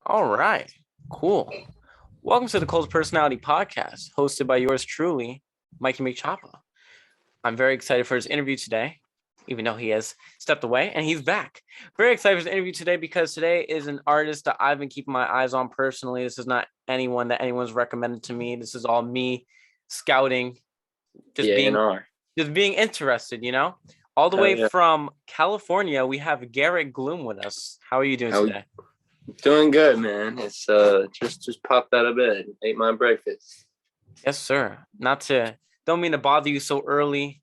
All right, cool. Welcome to the Cult Personality Podcast, hosted by yours truly, Mikeymcchoppa. I'm very excited for his interview today, even though he has stepped away and he's back. Very excited for his interview today because today is an artist that I've been keeping my eyes on personally. This is not anyone that anyone's recommended to me. This is all me scouting, just Yeah, being in R. just being interested, you know? All the Hell way yeah. from California, we have Garrett Gloom with us. How are you doing How today? doing good, man. It's just popped out of bed, ate my breakfast. Yes, sir. Not to don't mean to bother you so early,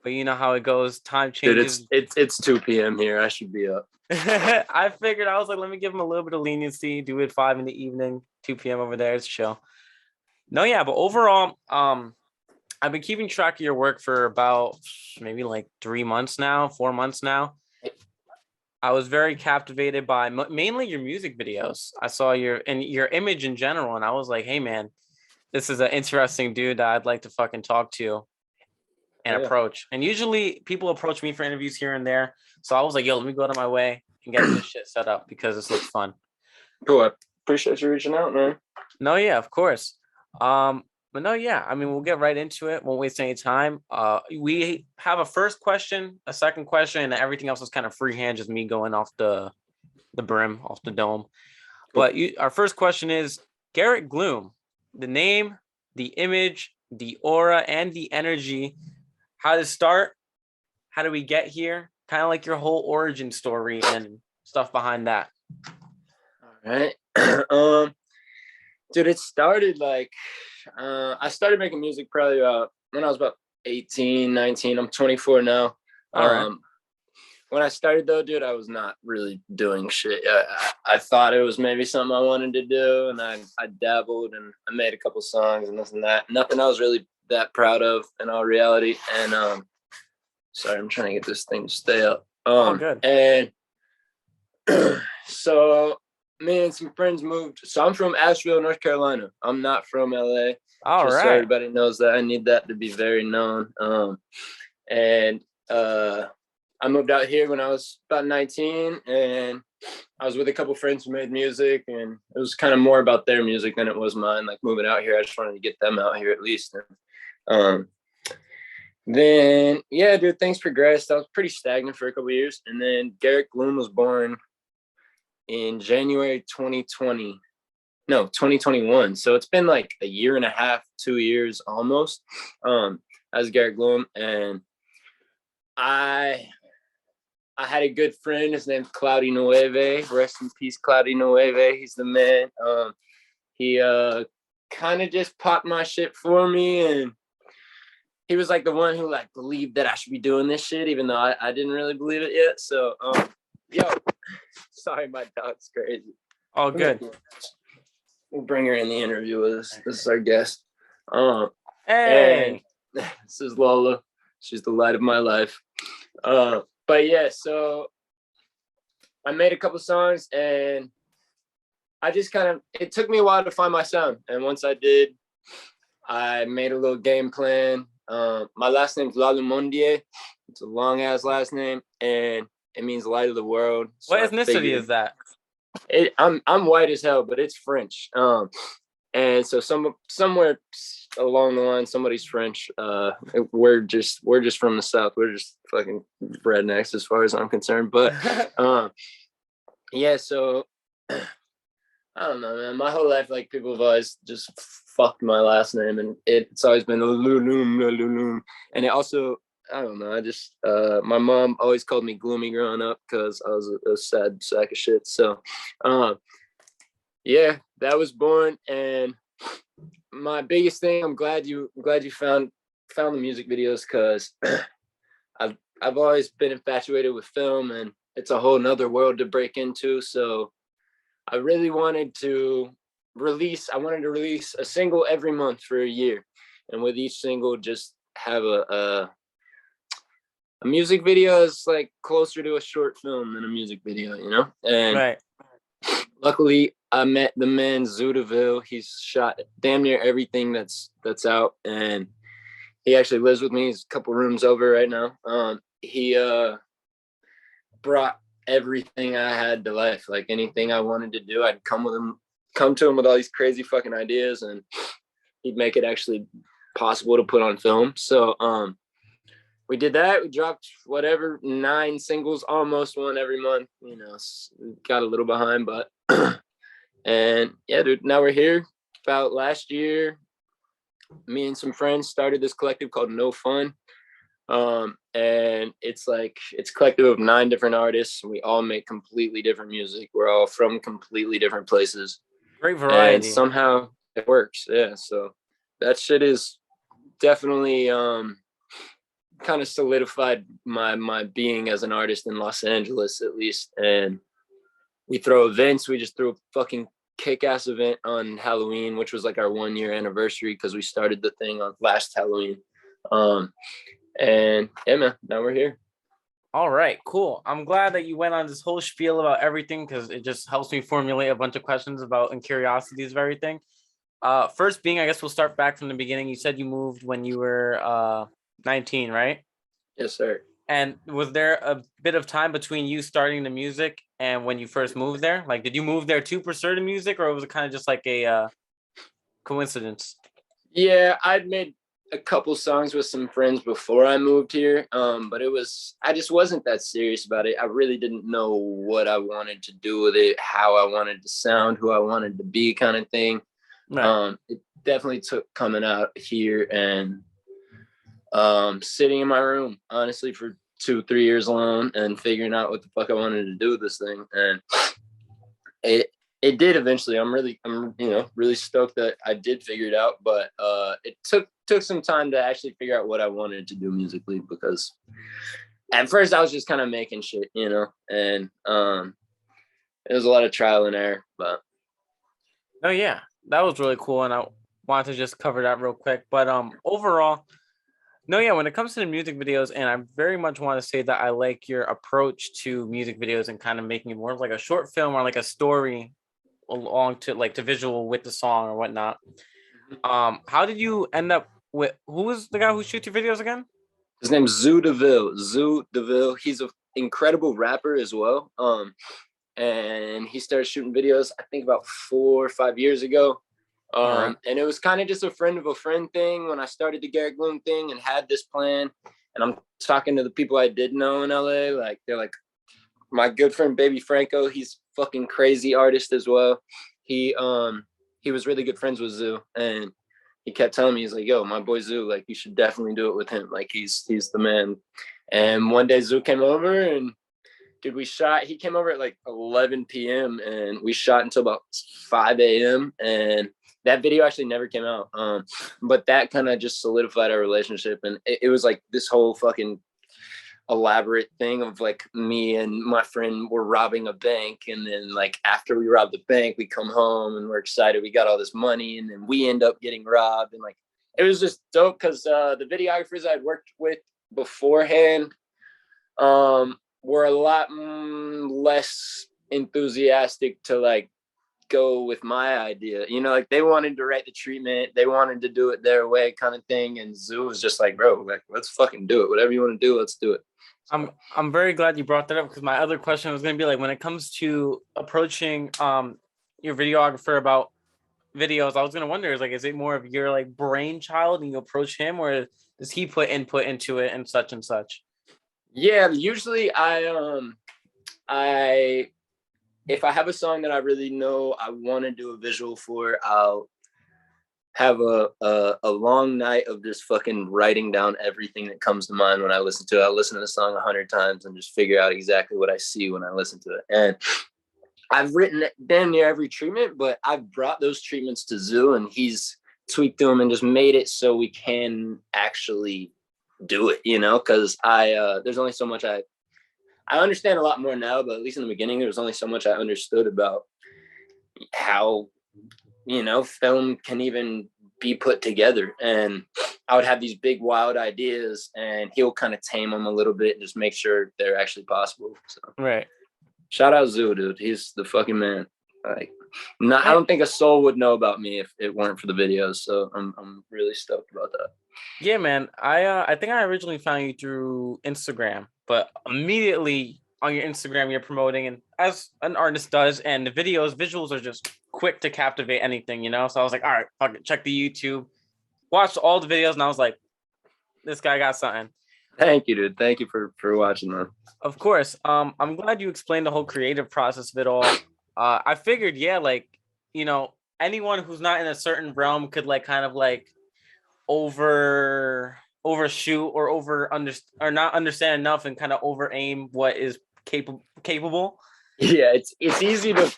but you know how it goes. Time Dude, it's changes. it's it's 2 p.m. here. I should be up. I figured I was like, let me give him a little bit of leniency. Do it 5 in the evening, 2 p.m. over there. It's chill. No, yeah, but overall, I've been keeping track of your work for about maybe like 3 months now, 4 months now. I was very captivated by mainly your music videos. I saw your image in general, and I was like, hey man, this is an interesting dude that I'd like to fucking talk to and Yeah. approach. And usually people approach me for interviews here and there. So I was like, yo, let me go out of my way and get this shit set up because this looks fun. Cool. I appreciate you reaching out, man. No, yeah, of course. But no, yeah, I mean, we'll get right into it. Won't waste any time. We have a first question, a second question, and everything else is kind of freehand, just me going off the brim, off the dome. Cool. But our first question is Garrett Gloom, the name, the image, the aura, and the energy. How to start? How do we get here? Kind of like your whole origin story and stuff behind that. All right. Dude, it started like I started making music probably when I was about 18, 19. I'm 24 now. All right. When I started though, dude, I was not really doing shit. I thought it was maybe something I wanted to do, and I dabbled and I made a couple songs and this and that. Nothing I was really that proud of in all reality. And sorry, I'm trying to get this thing to stay up. All good. And so me and some friends moved. So I'm from Asheville, North Carolina. I'm not from LA. All Just so right. everybody knows that. I need that to be very known. And I moved out here when I was about 19, and I was with a couple friends who made music, and it was kind of more about their music than it was mine. Like moving out here, I just wanted to get them out here at least. And, then yeah, dude, things progressed. I was pretty stagnant for a couple years, and then Garrett Gloom was born in January 2020. No, 2021. So it's been like a year and a half, 2 years almost. As Garrett Gloom, and I had a good friend. His name's Cloudy Nueve. Rest in peace, Cloudy Nueve. He's the man. He kind of just popped my shit for me, and he was like the one who like believed that I should be doing this shit, even though I didn't really believe it yet. So, yo, sorry, my dog's crazy. All good. We'll bring her in the interview with us. This is our guest. Hey. And this is Lola. She's the light of my life. But yeah, so I made a couple songs, and I just it took me a while to find my sound. And once I did, I made a little game plan. My last name's Lalumondie. It's a long ass last name, and it means light of the world. So what ethnicity is that? I'm white as hell, but it's French. And so somewhere along the line, somebody's French. We're just from the South. We're just fucking rednecks as far as I'm concerned. But yeah, so I don't know, man. My whole life, like, people have always just fucked my last name, and it's always been Lulum. And it also, I don't know. I just my mom always called me Gloomy growing up because I was a sad sack of shit. So, yeah, that was born. And my biggest thing, I'm glad you found the music videos, because I've always been infatuated with film, and it's a whole nother world to break into. So I really wanted to release a single every month for a year, and with each single just have a music video is like closer to a short film than a music video, you know? And right. Luckily I met the man Zootaville. He's shot damn near everything that's out, and he actually lives with me. He's a couple rooms over right now. He brought everything I had to life. Like anything I wanted to do, I'd come to him with all these crazy fucking ideas, and he'd make it actually possible to put on film. So we did that. We dropped whatever 9 singles, almost one every month. You know, got a little behind, but and yeah, dude. Now we're here. About last year, me and some friends started this collective called NOFUN. And it's a collective of 9 different artists. We all make completely different music. We're all from completely different places. Great variety. And somehow it works. Yeah. So that shit is definitely kind of solidified my being as an artist in Los Angeles, at least. And we throw events. We just threw a fucking kick-ass event on Halloween, which was like our 1-year anniversary because we started the thing on last Halloween. And yeah, man, now we're here. All right, cool. I'm glad that you went on this whole spiel about everything because it just helps me formulate a bunch of questions about and curiosities of everything. First being, I guess we'll start back from the beginning. You said you moved when you were 19, right? Yes, sir. And was there a bit of time between you starting the music and when you first moved there? Like, did you move there to pursue the music, or was it kind of just like a coincidence? Yeah, I'd made a couple songs with some friends before I moved here, but I just wasn't that serious about it. I really didn't know what I wanted to do with it, how I wanted to sound, who I wanted to be, kind of thing. Right. It definitely took coming out here and sitting in my room, honestly, for 2-3 years alone and figuring out what the fuck I wanted to do with this thing. And it did eventually. I'm really stoked that I did figure it out, but it took some time to actually figure out what I wanted to do musically, because at first I was just kind of making shit, and it was a lot of trial and error. But oh yeah, that was really cool, and I wanted to just cover that real quick. But overall, no, yeah, when it comes to the music videos, and I very much want to say that I like your approach to music videos and kind of making it more like a short film or like a story along to like to visual with the song or whatnot. How did you end up with, who was the guy who shoots your videos again? His name's Zoo DeVille. He's an incredible rapper as well. And he started shooting videos, I think about 4 or 5 years ago. Right. And it was kind of just a friend of a friend thing when I started the Garrett Gloom thing and had this plan. And I'm talking to the people I did know in LA. Like, they're like, my good friend Baby Franco, he's fucking crazy artist as well. He was really good friends with Zoo, and he kept telling me, he's like, yo, my boy Zoo, like, you should definitely do it with him. Like, he's the man. And one day Zoo came over, and dude, he came over at like 11 p.m. and we shot until about 5 a.m. And that video actually never came out. But that kind of just solidified our relationship. And it was like this whole fucking elaborate thing of like me and my friend were robbing a bank, and then like after we robbed the bank, we come home and we're excited we got all this money, and then we end up getting robbed. And like it was just dope because the videographers I'd worked with beforehand were a lot less enthusiastic to like go with my idea, like they wanted to write the treatment, they wanted to do it their way, kind of thing. And Zoo was just like, bro, like, let's fucking do it, whatever you want to do, let's do it. So. I'm very glad you brought that up, because my other question was going to be like, when it comes to approaching your videographer about videos, I was going to wonder, is it more of your like brainchild and you approach him, or does he put input into it and such and such? Yeah, usually if I have a song that I really know I want to do a visual for, I'll have a long night of just fucking writing down everything that comes to mind when I listen to it. I'll listen to the song 100 times and just figure out exactly what I see when I listen to it. And I've written damn near every treatment, but I've brought those treatments to Zoo, and he's tweaked them and just made it so we can actually do it, because there's only so much I understand a lot more now, but at least in the beginning, there was only so much I understood about how, film can even be put together. And I would have these big, wild ideas, and he'll kind of tame them a little bit and just make sure they're actually possible. So, right. Shout out Zoo, dude. He's the fucking man. Like, I don't think a soul would know about me if it weren't for the videos. So I'm really stoked about that. Yeah, man. I think I originally found you through Instagram, but immediately on your Instagram you're promoting, and as an artist does, and the visuals are just quick to captivate anything, you know. So I was like, all right, fuck it, check the YouTube, watched all the videos, and I was like, this guy got something. Thank you, dude. Thank you for watching them. Of course. I'm glad you explained the whole creative process of it all. I figured, yeah, like, you know, anyone who's not in a certain realm could like kind of like overshoot or or not understand enough and kind of over aim what is capable. Yeah, it's easy to,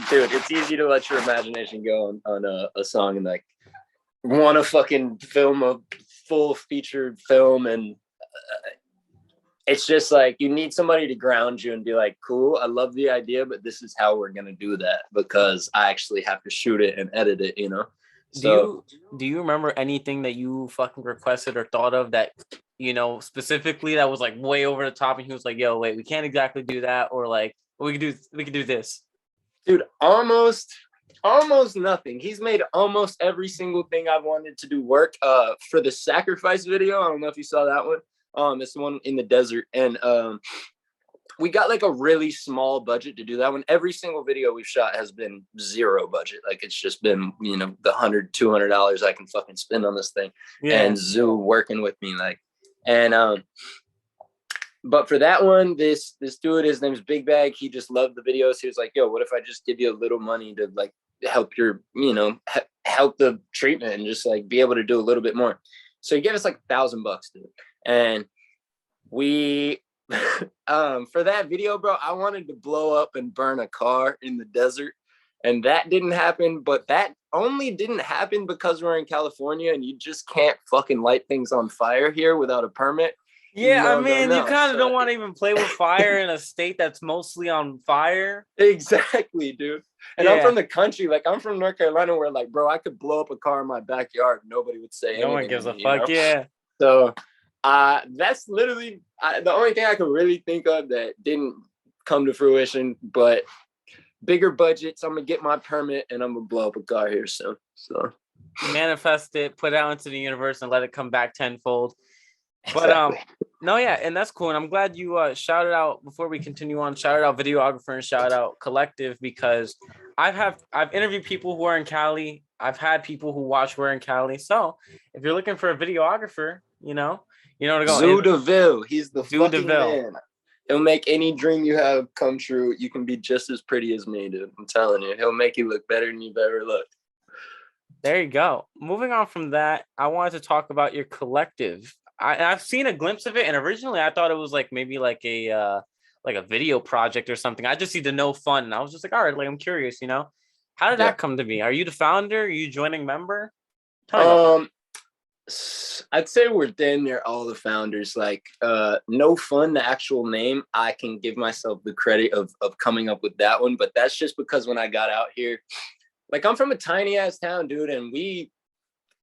dude. It's easy to let your imagination go on a song and like want to fucking film a full featured film, and it's just like you need somebody to ground you and be like, cool, I love the idea, but this is how we're gonna do that because I actually have to shoot it and edit it, you know. So Do you remember anything that you fucking requested or thought of that, you know, specifically that was like way over the top and he was like, yo, wait, we can't exactly do that, or like we could do this? dude, almost nothing. He's made almost every single thing I've wanted to do work. For the sacrifice video, I don't know if you saw that one. It's the one in the desert, and we got like a really small budget to do that one. Every single video we've shot has been zero budget. Like it's just been, you know, the $100-$200 I can fucking spend on this thing. Yeah. And Zoo working with me, like, and but for that one, this dude, his name's Big Bag. He just loved the videos. He was like, yo, what if I just give you a little money to like help your, you know, help the treatment and just like be able to do a little bit more. So he gave us like $1,000, dude. And we, for that video, bro, I wanted to blow up and burn a car in the desert. And that didn't happen, but that only didn't happen because we're in California and you just can't fucking light things on fire here without a permit. Yeah, no, I mean, you kind of don't want to even play with fire in a state that's mostly on fire. Exactly, dude. And yeah. I'm from the country. Like, I'm from North Carolina where, like, bro, I could blow up a car in my backyard. Nobody would say anything. No one gives a fuck, yeah. So that's literally the only thing I could really think of that didn't come to fruition. But bigger budgets, I'm going to get my permit and I'm going to blow up a car here soon. So manifest it, put it out into the universe and let it come back tenfold. But no, yeah, and that's cool. And I'm glad you shouted out, before we continue on, shouted out videographer and shout out collective, because I've interviewed people who are in Cali. I've had people who watch we're in Cali. So if you're looking for a videographer, you know to go. Zoo DeVille, he's the fucking man. He'll make any dream you have come true. You can be just as pretty as me, dude. I'm telling you, he'll make you look better than you've ever looked. There you go. Moving on from that, I wanted to talk about your collective. I've seen a glimpse of it, and originally I thought it was like maybe like a video project or something. I just see the NOFUN, and I was just like, all right, like I'm curious, you know, how did that come to be? Are you the founder? Are you joining member? I'd say we're damn near all the founders. Like NOFUN, the actual name, I can give myself the credit of coming up with that one, but that's just because when I got out here, like I'm from a tiny ass town, dude, and we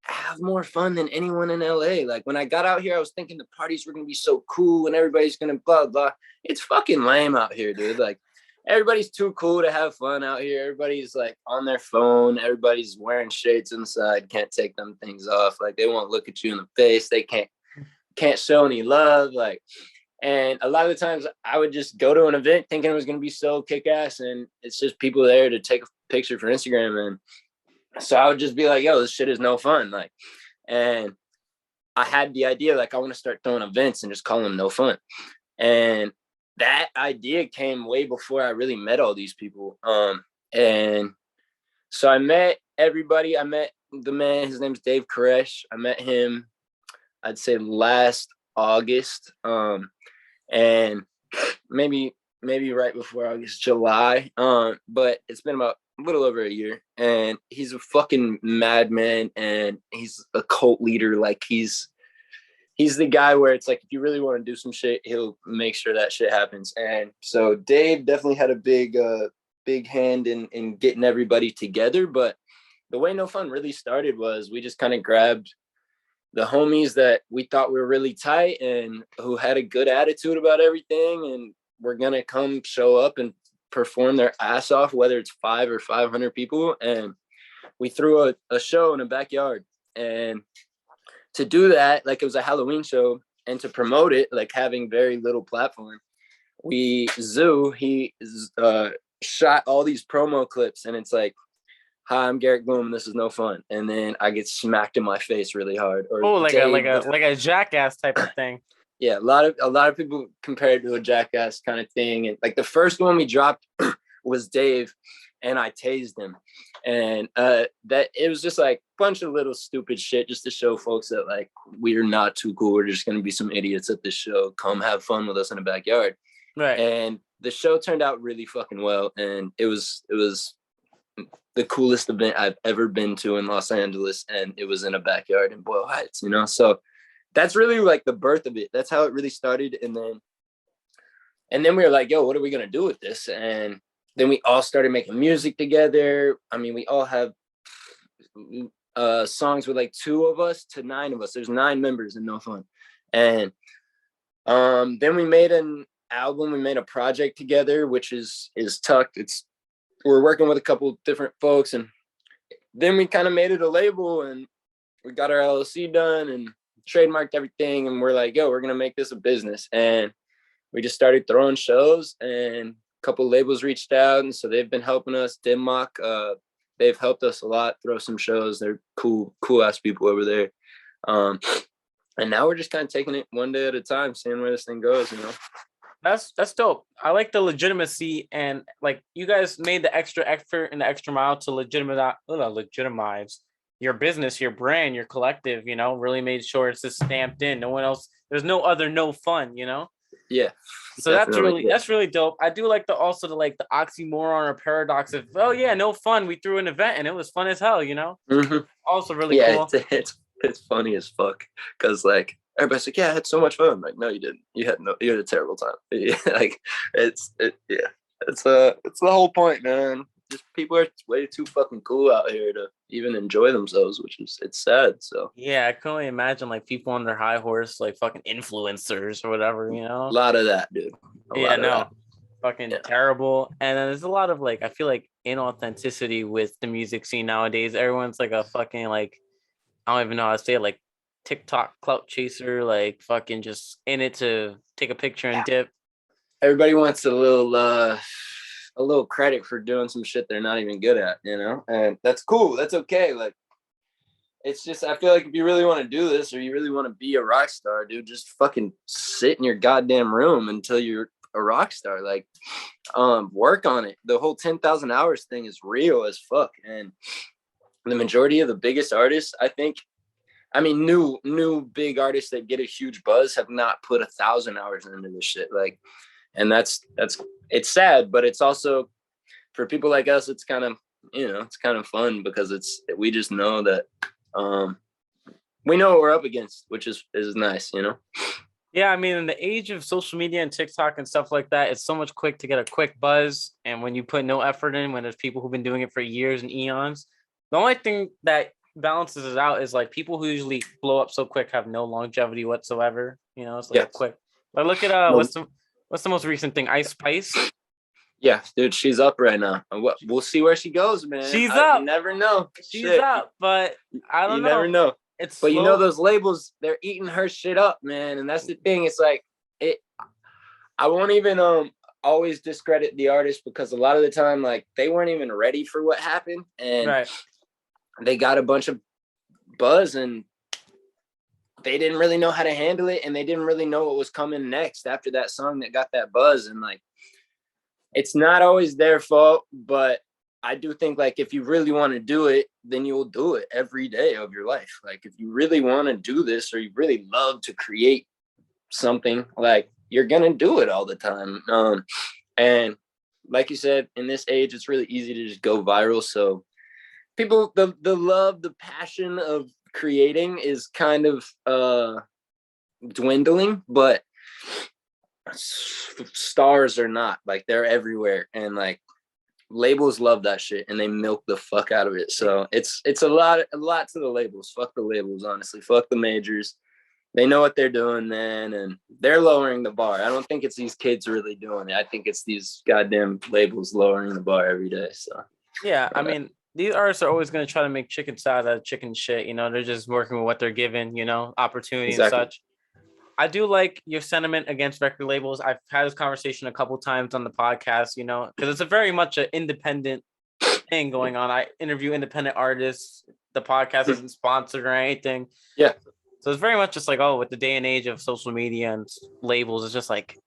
have more fun than anyone in LA. Like when I got out here, I was thinking the parties were gonna be so cool and everybody's gonna blah blah. It's fucking lame out here, dude. Like everybody's too cool to have fun out here. Everybody's like on their phone. Everybody's wearing shades inside. Can't take them things off. Like they won't look at you in the face. They can't show any love. Like, and a lot of the times I would just go to an event thinking it was gonna be so kick ass, and it's just people there to take a picture for Instagram. And so I would just be like, yo, this shit is no fun. Like, and I had the idea, like, I want to start throwing events and just call them NOFUN. And that idea came way before I really met all these people. And so I met everybody. I met the man, his name's Dave Koresh. I met him, I'd say last August. And maybe right before August, July. But it's been about a little over a year, and he's a fucking madman, and he's a cult leader. Like he's the guy where it's like, if you really want to do some shit, he'll make sure that shit happens. And so Dave definitely had a big hand in getting everybody together. But the way NOFUN really started was we just kind of grabbed the homies that we thought were really tight and who had a good attitude about everything, and we're gonna come show up and perform their ass off, whether it's 5 or 500 people. And we threw a show in a backyard. And to do that, like it was a Halloween show, and to promote it, like having very little platform, he shot all these promo clips, and it's like, "Hi, I'm Garrett Gloom. This is no fun." And then I get smacked in my face really hard. Or Oh, like Dave, a jackass type of thing. yeah, a lot of people compare it to a jackass kind of thing. And like the first one we dropped was Dave, and I tased him. And that it was just like a bunch of little stupid shit just to show folks that like we're not too cool. We're just gonna be some idiots at this show. Come have fun with us in the backyard. Right. And the show turned out really fucking well. And it was the coolest event I've ever been to in Los Angeles. And it was in a backyard in Boyle Heights, you know? So that's really like the birth of it. That's how it really started. And then we were like, yo, what are we gonna do with this? And then we all started making music together. I mean, we all have songs with like 2 of us to 9 of us. There's 9 members in NOFUN. And then we made an album. We made a project together, which is Tucked. We're working with a couple different folks. And then we kind of made it a label, and we got our LLC done and trademarked everything. And we're like, yo, we're going to make this a business. And we just started throwing shows, and couple labels reached out, and so they've been helping us. Denmark, they've helped us a lot throw some shows. They're cool ass people over there. And now we're just kind of taking it one day at a time, seeing where this thing goes, you know. That's dope. I like the legitimacy, and like you guys made the extra effort and the extra mile to legitimize your business, your brand, your collective, you know, really made sure it's just stamped in. No one else, there's no other no fun, you know? Yeah. So that's really dope. I do like the oxymoron or paradox of, oh yeah, no fun. We threw an event and it was fun as hell, you know? Mm-hmm. Also really cool. It's funny as fuck. Cause like everybody's like, yeah, I had so much fun. I'm like, no, you didn't. You had a terrible time. Like it's the whole point, man. Just people are way too fucking cool out here to even enjoy themselves, it's sad. So yeah, I can only imagine like people on their high horse, like fucking influencers or whatever, you know. A lot of that, dude. Fucking terrible. And then there's a lot of like, I feel like inauthenticity with the music scene nowadays. Everyone's like a fucking like, I don't even know how to say it, like TikTok clout chaser, like fucking just in it to take a picture and dip. Everybody wants a little credit for doing some shit they're not even good at, you know? And that's cool. That's okay. Like, it's just, I feel like if you really want to do this, or you really want to be a rock star, dude, just fucking sit in your goddamn room until you're a rock star. Like, work on it. The whole 10,000 hours thing is real as fuck. And the majority of the biggest artists, I think, I mean, new big artists that get a huge buzz have not put 1,000 hours into this shit. Like, and that's it's sad, but it's also for people like us, it's kind of, you know, it's kind of fun because we just know that we know what we're up against, which is nice, you know. Yeah, I mean, in the age of social media and TikTok and stuff like that, it's so much quick to get a quick buzz. And when you put no effort in, when there's people who've been doing it for years and eons, the only thing that balances it out is like people who usually blow up so quick have no longevity whatsoever. You know, it's like a quick. But look at what's the most recent thing? Ice Spice. Yeah, dude, she's up right now. We'll see where she goes, man. She's up. You never know. She's up, but I don't know. You never know. It's but slow. You know, those labels, they're eating her shit up, man. And that's the thing. It's like I won't even always discredit the artist, because a lot of the time, like, they weren't even ready for what happened, and they got a bunch of buzz, and they didn't really know how to handle it, and they didn't really know what was coming next after that song that got that buzz. And like, it's not always their fault, but I do think, like, if you really want to do it, then you'll do it every day of your life. Like, if you really want to do this, or you really love to create something, like, you're gonna do it all the time. And like you said, in this age, it's really easy to just go viral. So people, the love, the passion of creating is kind of dwindling, but stars are not. Like, they're everywhere, and like, labels love that shit, and they milk the fuck out of it. So it's a lot to the labels. Fuck the labels, honestly. Fuck the majors. They know what they're doing, man, and they're lowering the bar. I don't think it's these kids really doing it. I think it's these goddamn labels lowering the bar every day. So yeah, I mean, these artists are always going to try to make chicken salad out of chicken shit. You know, they're just working with what they're given, you know, opportunity and such. I do like your sentiment against record labels. I've had this conversation a couple times on the podcast, because it's a very much an independent thing going on. I interview independent artists. The podcast isn't sponsored or anything. Yeah. So it's very much just like, oh, with the day and age of social media and labels, it's just like,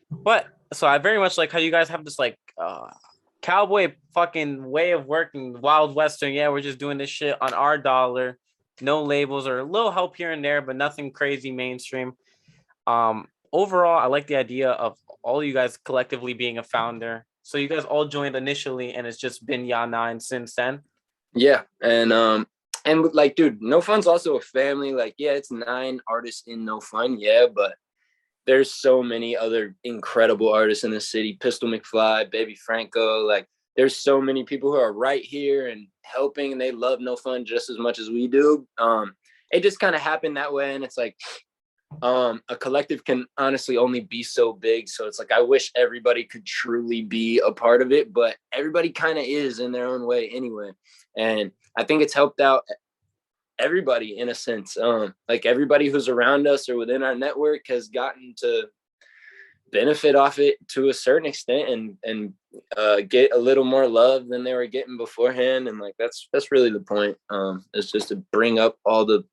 But so I very much like how you guys have this like cowboy fucking way of working, Wild Western. Yeah, we're just doing this shit on our dollar. No labels or a little help here and there, but nothing crazy mainstream. Overall, I like the idea of all you guys collectively being a founder. So you guys all joined initially, and it's just been Ya9 since then. Yeah, and like, dude, No Fun's also a family. Like, yeah, it's 9 artists in No Fun, yeah, but there's so many other incredible artists in the city. Pistol McFly, Baby Franco, like there's so many people who are right here and helping, and they love No Fun just as much as we do. It just kind of happened that way, and it's like a collective can honestly only be so big. So it's like I wish everybody could truly be a part of it, but everybody kind of is in their own way anyway. And I think it's helped out everybody in a sense. Like everybody who's around us or within our network has gotten to benefit off it to a certain extent and get a little more love than they were getting beforehand. And like that's really the point. It's just to bring up all the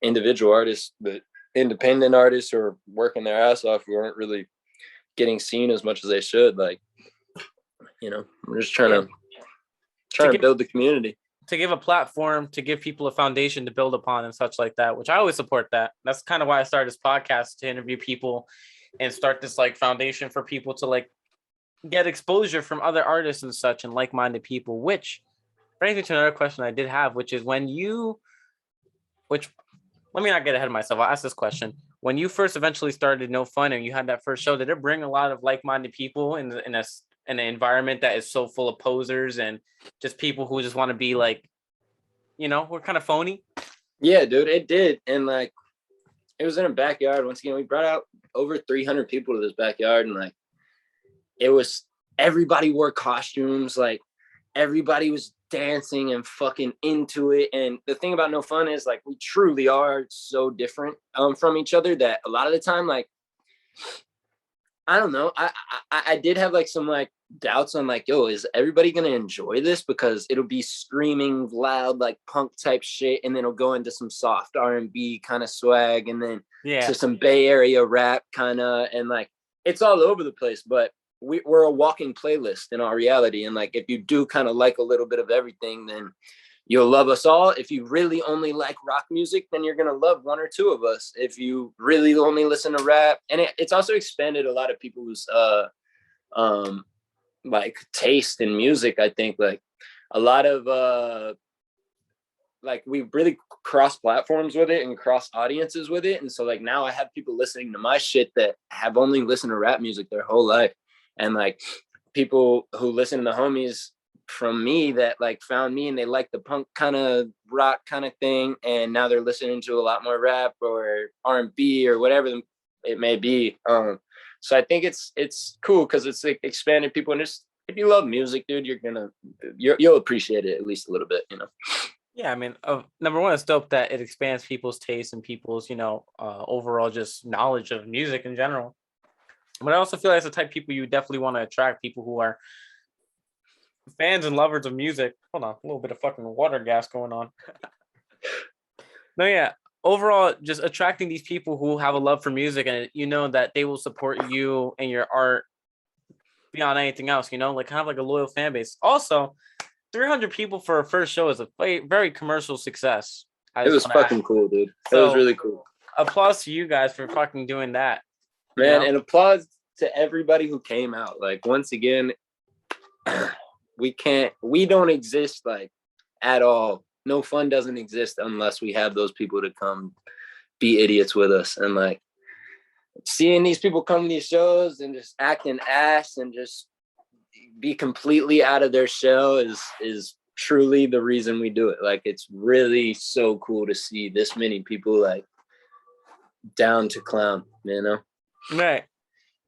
individual artists, the independent artists who are working their ass off, who aren't really getting seen as much as they should. Like, we're just trying to build the community, to give a platform, to give people a foundation to build upon and such like that, which I always support that. That's kind of why I started this podcast, to interview people and start this like foundation for people to like get exposure from other artists and such and like-minded people, which brings me to another question I did have, which is let me not get ahead of myself. I'll ask this question. When you first eventually started No Fun and you had that first show, did it bring a lot of like-minded people in an environment that is so full of posers and just people who just want to be like, we're kind of phony? Yeah, dude, it did. And like, it was in a backyard. Once again, we brought out over 300 people to this backyard, and like, it was, everybody wore costumes. Like everybody was dancing and fucking into it. And the thing about No Fun is like, we truly are so different from each other that a lot of the time, like, I don't know. I did have like some like doubts on like, yo, is everybody gonna enjoy this? Because it'll be screaming loud like punk type shit, and then it'll go into some soft R&B kind of swag, and then to some Bay Area rap kind of, and like it's all over the place. But we're a walking playlist in our reality, and like if you do kind of like a little bit of everything, then you'll love us all. If you really only like rock music, then you're going to love one or two of us. If you really only listen to rap, and it's also expanded a lot of people's like taste in music. I think like a lot of like we really cross platforms with it and cross audiences with it. And so like now I have people listening to my shit that have only listened to rap music their whole life. And like people who listen to the homies from me that like found me and they like the punk kind of rock kind of thing, and now they're listening to a lot more rap or R&B or whatever it may be. So I think it's cool because it's like expanded people, and just if you love music, dude, you'll appreciate it at least a little bit, Yeah, I mean, number one, it's dope that it expands people's taste and people's overall just knowledge of music in general. But I also feel like it's the type of people you definitely want to attract, people who are fans and lovers of music. Hold on, a little bit of fucking water gas going on. No, yeah. Overall, just attracting these people who have a love for music, and that they will support you and your art beyond anything else. Like kind of like a loyal fan base. Also, 300 people for a first show is a very commercial success. It was fucking cool, dude. It was really cool. Applause to you guys for fucking doing that, man, and applause to everybody who came out. Like once again. We don't exist like at all. No Fun doesn't exist unless we have those people to come be idiots with us. And like seeing these people come to these shows and just acting ass and just be completely out of their shell is truly the reason we do it. Like it's really so cool to see this many people like down to clown, Right.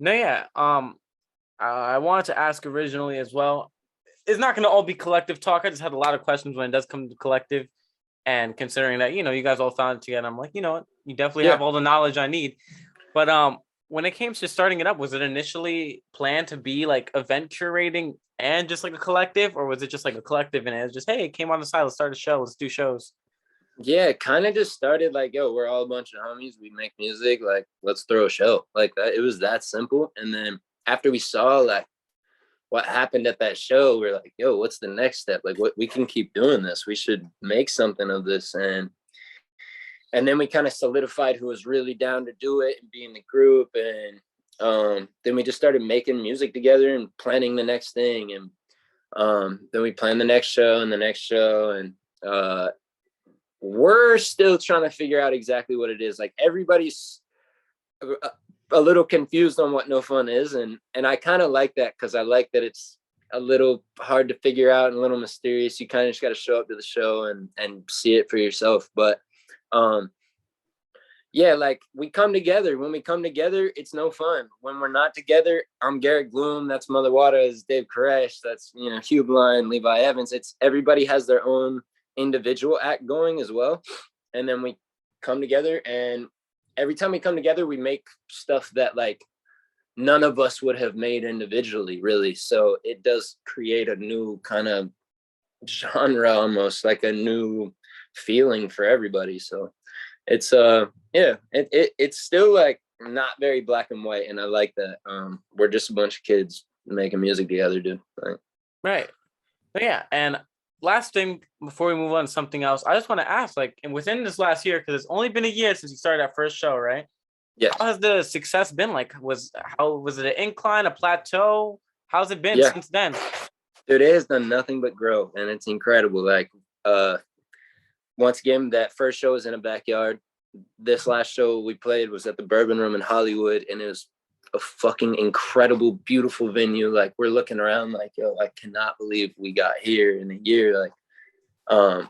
No, yeah. I wanted to ask originally as well. It's not going to all be collective talk. I just had a lot of questions when it does come to collective, and considering that, you guys all found it together, I'm like, You definitely Yeah. have all the knowledge I need. But when it came to starting it up, was it initially planned to be like event curating and just like a collective, or was it just like a collective and it was just, hey, it came on the side, let's start a show, let's do shows? Yeah, it kind of just started like, yo, we're all a bunch of homies. We make music. Like, let's throw a show like that. It was that simple. And then after we saw like what happened at that show, we're like, yo, what's the next step? Like, what we can keep doing this. We should make something of this. And then we kind of solidified who was really down to do it and be in the group. And then we just started making music together and planning the next thing. And then we planned the next show and the next show. And we're still trying to figure out exactly what it is. Like, everybody's a little confused on what NOFUN is. And I kind of like that, because I like that it's a little hard to figure out and a little mysterious. You kind of just got to show up to the show and see it for yourself. But yeah, like, we come together. When we come together, it's NOFUN. When we're not together, I'm Garrett Gloom. That's Mother Water. Is Dave Koresh. That's, you know, Hugh Blind, Levi Evans. It's everybody has their own individual act going as well. And then we come together, and every time we come together, we make stuff that like none of us would have made individually, really. So it does create a new kind of genre, almost like a new feeling for everybody. So it's yeah, it's still like not very black and white, and I like that. We're just a bunch of kids making music together, dude. Like, Right. But yeah, and last thing before we move on to something else, I just want to ask, like, and within this last year, because it's only been a year since you started that first show, right? yeah, How has the success been? Like, was it an incline, a plateau? How's it been yeah, since then? dude, it has done nothing but grow, and it's incredible. Like, once again, that first show was in a backyard. This last show we played was at the Bourbon Room in Hollywood, and it was a fucking incredible, beautiful venue. Like, we're looking around like, yo, I cannot believe we got here in a year. Like,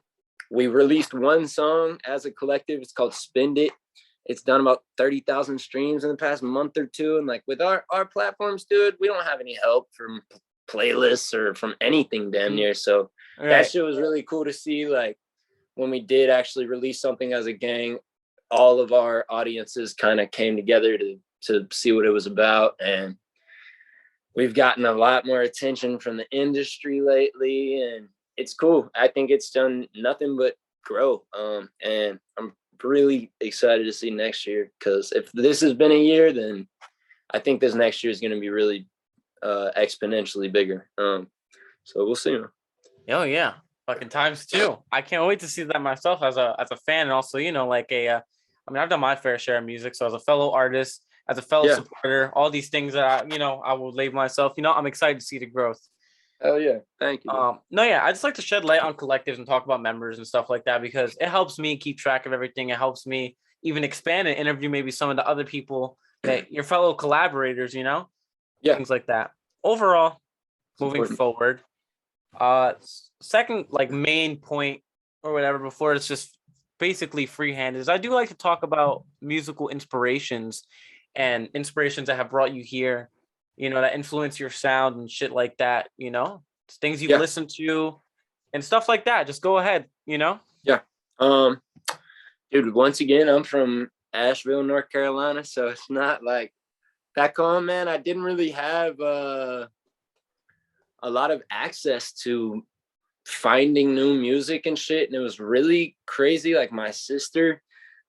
we released one song as a collective. It's called Spend It. It's done about 30,000 streams in the past month or two. And like, with our platforms, dude, we don't have any help from playlists or from anything damn near. So that shit was really cool to see. Like, when we did actually release something as a gang, all of our audiences kind of came together to see what it was about. And we've gotten a lot more attention from the industry lately, and it's cool. I think it's done nothing but grow. And I'm really excited to see next year, because if this has been a year, then I think this next year is going to be really exponentially bigger. So we'll see. Oh yeah, fucking times two. I can't wait to see that myself as a fan, and also, you know, like I mean, I've done my fair share of music, so as a fellow artist, as a fellow supporter, all these things that I will label myself. You know, I'm excited to see the growth. Hell yeah, thank you. No, yeah, I just like to shed light on collectives and talk about members and stuff like that, because it helps me keep track of everything. It helps me even expand and interview maybe some of the other people that your fellow collaborators, you know, things like that. Overall, moving forward, second like main point or whatever before it's just basically freehand is I do like to talk about musical inspirations and inspirations that have brought you here, you know, that influence your sound and shit like that, you know, it's things you've listened to and stuff like that. Just go ahead, you know? Yeah. Dude, once again, I'm from Asheville, North Carolina, so it's not like back home, man. I didn't really have a lot of access to finding new music and shit, and it was really crazy. Like, my sister,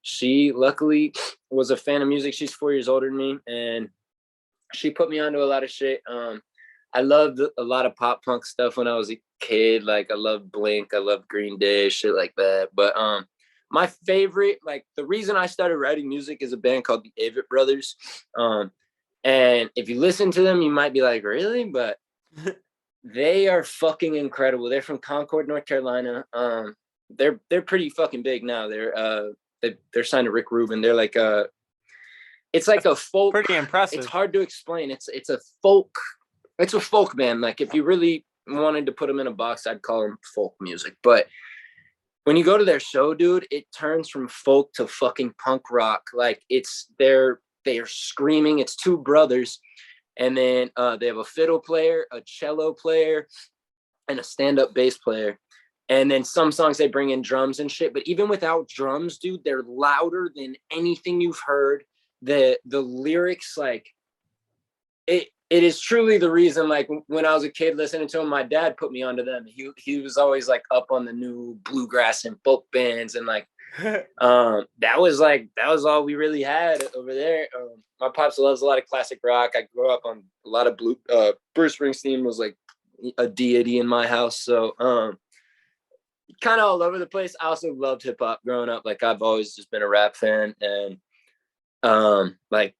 she luckily was a fan of music. She's 4 years older than me, and she put me onto a lot of shit. I loved a lot of pop punk stuff when I was a kid. Like, I loved Blink, I loved Green Day, shit like that. But my favorite, like, the reason I started writing music is a band called the Avett Brothers. And if you listen to them, you might be like, really? But they are fucking incredible. They're from Concord, North Carolina. They're pretty fucking big now. They're signed to Rick Rubin. They're like it's like a folk. Pretty impressive. It's hard to explain. It's a folk band. Like, if you really wanted to put them in a box, I'd call them folk music. But when you go to their show, dude, it turns from folk to fucking punk rock. Like, they are screaming. It's two brothers. And then they have a fiddle player, a cello player, and a stand-up bass player. And then some songs they bring in drums and shit. But even without drums, dude, they're louder than anything you've heard. The lyrics, like it is truly the reason, like when I was a kid listening to them, my dad put me onto them. He was always like up on the new bluegrass and folk bands, and like that was all we really had over there. My pops loves a lot of classic rock. I grew up on a lot of Bruce Springsteen was like a deity in my house. So kind of all over the place. I also loved hip hop growing up. Like I've always just been a rap fan, and like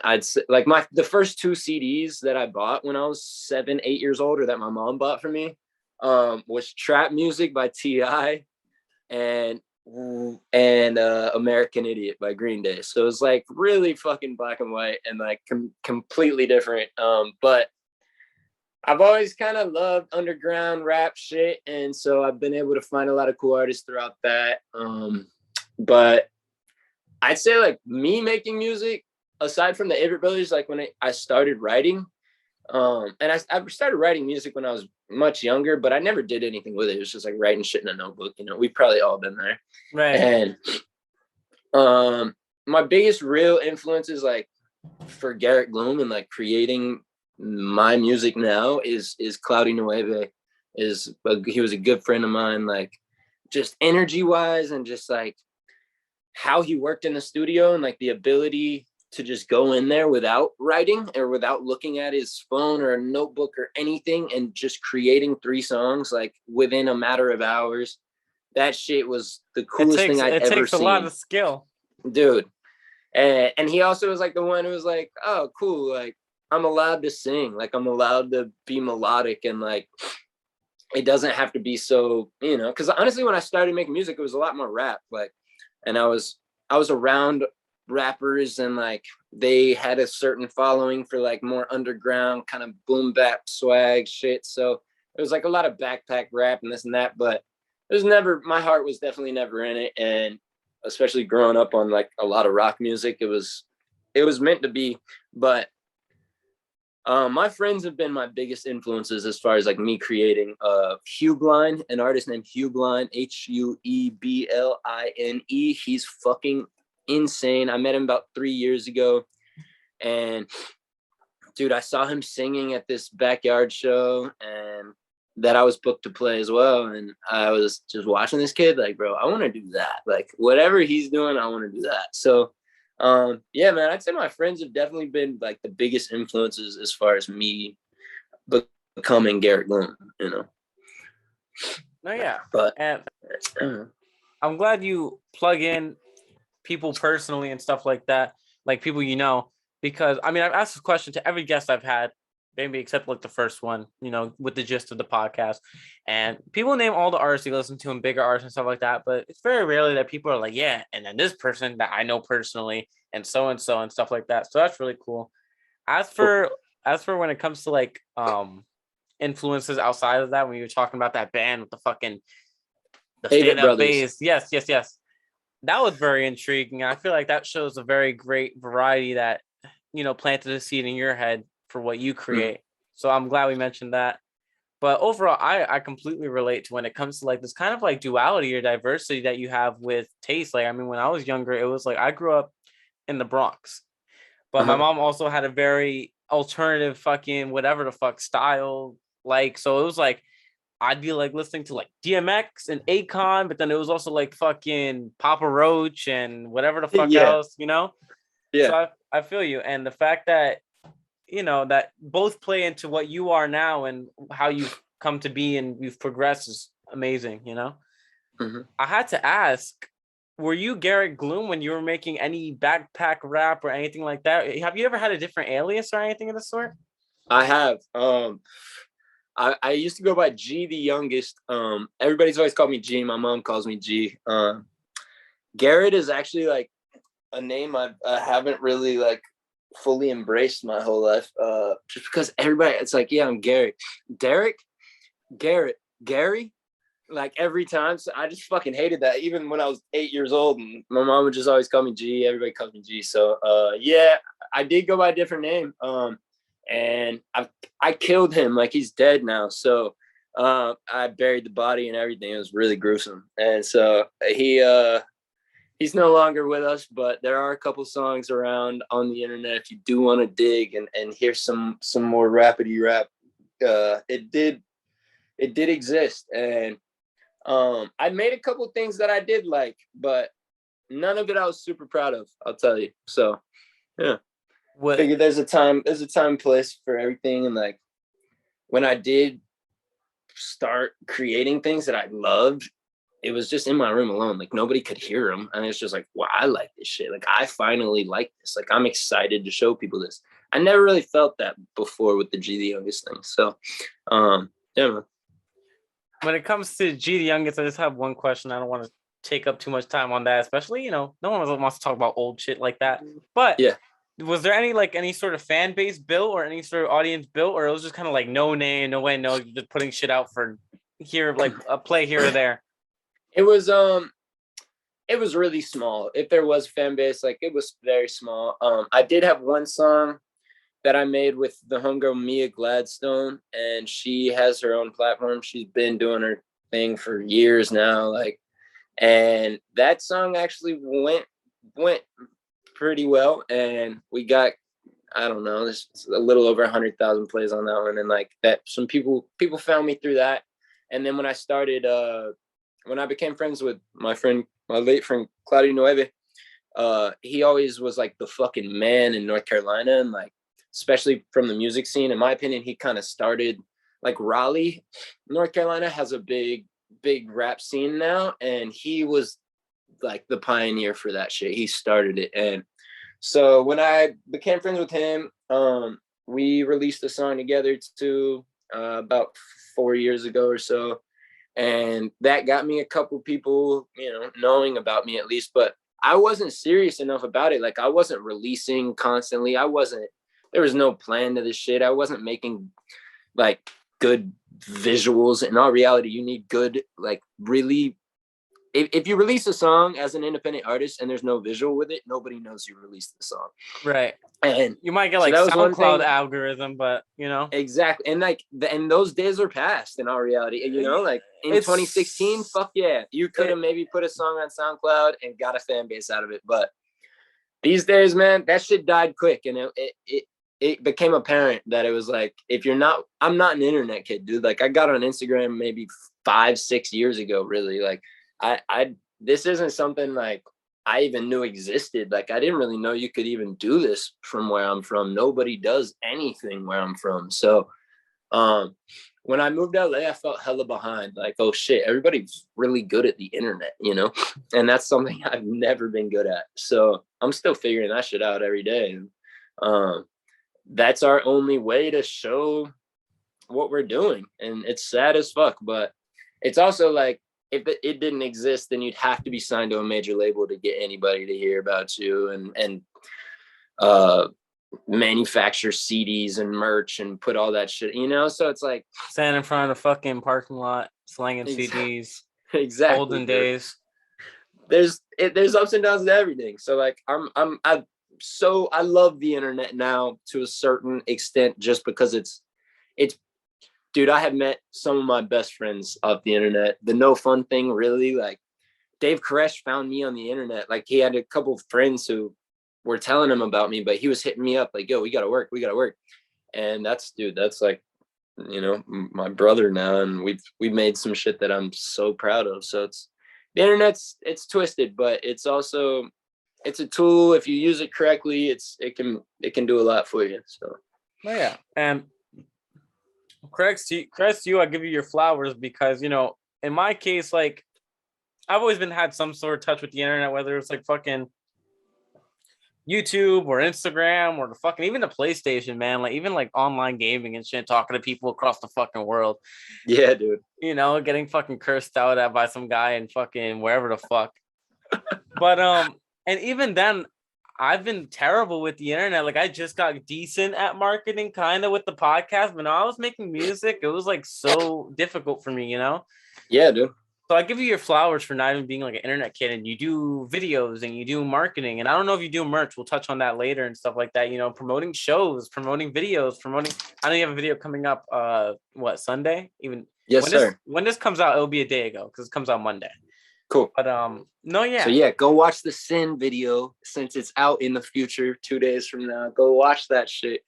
I'd say like the first 2 CDs that I bought when I was 7, 8 years old, or that my mom bought for me, was Trap Music by T.I. and American Idiot by Green Day. So it was like really fucking black and white and like completely different. But I've always kind of loved underground rap shit, and so I've been able to find a lot of cool artists throughout that. But I'd say like me making music, aside from the Avett Brothers, like when I started writing, and I started writing music when I was much younger, but I never did anything with it. It was just like writing shit in a notebook. You know, we've probably all been there. Right. And my biggest real influences, like for Garrett Gloom and like creating my music now, is Cloudy Nueve. He was a good friend of mine, like just energy wise, and just like how he worked in the studio, and like the ability to just go in there without writing or without looking at his phone or a notebook or anything, and just creating 3 songs like within a matter of hours. That shit was the coolest thing I'd ever seen. It takes a lot of skill, dude. And he also was like the one who was like, oh, cool, like I'm allowed to sing, like I'm allowed to be melodic, and like it doesn't have to be so, you know, because honestly when I started making music it was a lot more rap, like, and I was around rappers, and like they had a certain following for like more underground kind of boom bap swag shit. So it was like a lot of backpack rap and this and that, but it was never, my heart was definitely never in it. And especially growing up on like a lot of rock music, it was meant to be. But my friends have been my biggest influences as far as like me creating. Huebline, an artist named Huebline, Huebline. He's fucking insane. I met him about 3 years ago, and dude, I saw him singing at this backyard show, and that I was booked to play as well. And I was just watching this kid like, bro, I want to do that. Like whatever he's doing, I want to do that. So yeah, man, I'd say my friends have definitely been like the biggest influences as far as me becoming Garrett Gloom, you know. No, yeah. But and I'm glad you plug in people personally and stuff like that, like people you know, because I mean I've asked this question to every guest I've had, maybe except like the first one, you know, with the gist of the podcast, and people name all the artists they listen to and bigger artists and stuff like that, but it's very rarely that people are like, yeah, and then this person that I know personally and so and stuff like that. So that's really cool. As for when it comes to like influences outside of that, when you were talking about that band with the stand up bass, yes, that was very intriguing. I feel like that shows a very great variety that, you know, planted a seed in your head for what you create. So I'm glad we mentioned that. But overall, I completely relate to when it comes to like this kind of like duality or diversity that you have with taste. Like, I mean, when I was younger, it was like I grew up in the Bronx, but my mom also had a very alternative fucking whatever the fuck style. Like, so it was like I'd be like listening to like DMX and Akon, but then it was also like fucking Papa Roach and whatever the fuck else, you know? Yeah. So I feel you. And the fact that, you know, that both play into what you are now and how you've come to be and you've progressed is amazing, you know? I had to ask, were you Garrett Gloom when you were making any backpack rap or anything like that? Have you ever had a different alias or anything of the sort? I have. I used to go by G the youngest. Everybody's always called me G. My mom calls me G. Garrett is actually like a name I haven't really like fully embraced my whole life. Just because everybody, it's like, yeah, I'm Garrett. Derek, Garrett, Gary, like every time. So I just fucking hated that. Even when I was 8 years old, and my mom would just always call me G. Everybody calls me G. So yeah, I did go by a different name. And I killed him, like he's dead now. So I buried the body and everything. It was really gruesome. And so he's no longer with us, but there are a couple songs around on the internet if you do want to dig and hear some more rapidy rap. It did exist, and I made a couple things that I did like, but none of it I was super proud of, I'll tell you. So yeah. Figure there's a time and place for everything. And like when I did start creating things that I loved, it was just in my room alone. Like nobody could hear them. And it's just like, wow, I like this shit. Like I finally like this. Like I'm excited to show people this. I never really felt that before with the G the Youngest thing. So yeah, man. When it comes to G the Youngest, I just have one question. I don't want to take up too much time on that, especially, no one wants to talk about old shit like that. But yeah, was there any sort of fan base built or any sort of audience built, or it was just kind of like no name, no way, no, just putting shit out for here, like a play here or there? It was really small. If there was fan base, like it was very small. I did have one song that I made with the homegirl Mia Gladstone, and she has her own platform. She's been doing her thing for years now, and that song actually went pretty well, and we got, I don't know, there's a little over 100,000 plays on that one, and like that, some people found me through that. And then when I started, when I became friends with my late friend Claudio Nueve, he always was like the fucking man in North Carolina, and like especially from the music scene. In my opinion, he kind of started, like Raleigh, North Carolina has a big rap scene now, and he was like the pioneer for that shit. He started it. And so when I became friends with him, we released a song together too, about 4 years ago or so, and that got me a couple people, knowing about me at least. But I wasn't serious enough about it. Like I wasn't releasing constantly. There was no plan to this shit. I wasn't making like good visuals. In all reality, you need good, like really, if you release a song as an independent artist and there's no visual with it, nobody knows you released the song. Right. And you might get like SoundCloud algorithm, but exactly. And like and those days are past in all reality. Like in 2016, fuck yeah, you could have maybe put a song on SoundCloud and got a fan base out of it. But these days, man, that shit died quick, and it became apparent that it was like, I'm not an internet kid, dude. Like I got on Instagram maybe 5-6 years ago, really. Like this isn't something like I even knew existed. Like I didn't really know you could even do this from where I'm from. Nobody does anything where I'm from. So when I moved to LA, I felt hella behind. Like, oh shit, everybody's really good at the internet, and that's something I've never been good at. So I'm still figuring that shit out every day. That's our only way to show what we're doing. And it's sad as fuck, but it's also like, if it didn't exist, then you'd have to be signed to a major label to get anybody to hear about you and manufacture CDs and merch and put all that shit, So it's like stand in front of a fucking parking lot, slanging CDs. Exactly. Olden days. There's ups and downs to everything. So like I love the internet now to a certain extent, just because it's dude, I have met some of my best friends off the internet. The NOFUN thing, really, like Dave Koresh found me on the internet. Like he had a couple of friends who were telling him about me, but he was hitting me up like, yo, we gotta work. And that's like, my brother now, and we've made some shit that I'm so proud of. So the internet's twisted, but it's also, it's a tool. If you use it correctly, it can do a lot for you. So yeah. And Craig, to you, I give you your flowers, because in my case, like I've always had some sort of touch with the internet, whether it's like fucking YouTube or Instagram or even the PlayStation, man. Like even like online gaming and shit, talking to people across the fucking world. Yeah, dude. Getting fucking cursed out at by some guy in fucking wherever the fuck. But and even then, I've been terrible with the internet. Like I just got decent at marketing kind of with the podcast, but now I was making music. It was like so difficult for me, Yeah, dude. So I give you your flowers for not even being like an internet kid, and you do videos and you do marketing. And I don't know if you do merch. We'll touch on that later and stuff like that. You know, promoting shows, promoting videos, promoting. I know you have a video coming up. What, Sunday? Even Yes, sir. When this comes out, it'll be a day ago because it comes out Monday. Cool. But no, yeah. So yeah, go watch the Sin video since it's out in the future, 2 days from now. Go watch that shit.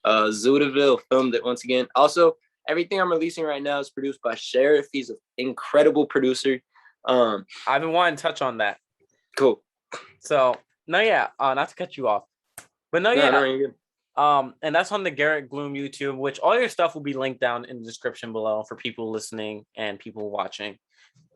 Zudaville filmed it once again. Also, everything I'm releasing right now is produced by Sheriff. He's an incredible producer. I've been wanting to touch on that. Cool. So no, yeah. Not to cut you off, but no, yeah. No, you're good. And that's on the Garrett Gloom YouTube, which all your stuff will be linked down in the description below for people listening and people watching.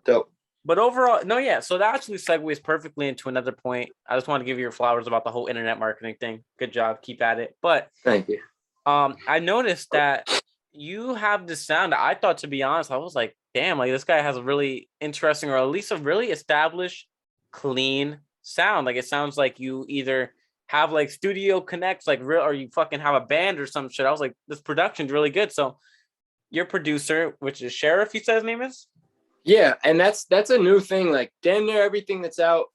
Dope. But overall, no, yeah. So that actually segues perfectly into another point. I just want to give you your flowers about the whole internet marketing thing. Good job. Keep at it. But thank you. I noticed that you have this sound that I thought, to be honest, I was like, damn, like this guy has a really interesting, or at least a really established, clean sound. Like it sounds like you either have like studio connects, like real, or you fucking have a band or some shit. I was like, this production's really good. So your producer, which is Sheriff, you said his name is? Yeah, and that's a new thing. Like damn near everything that's out,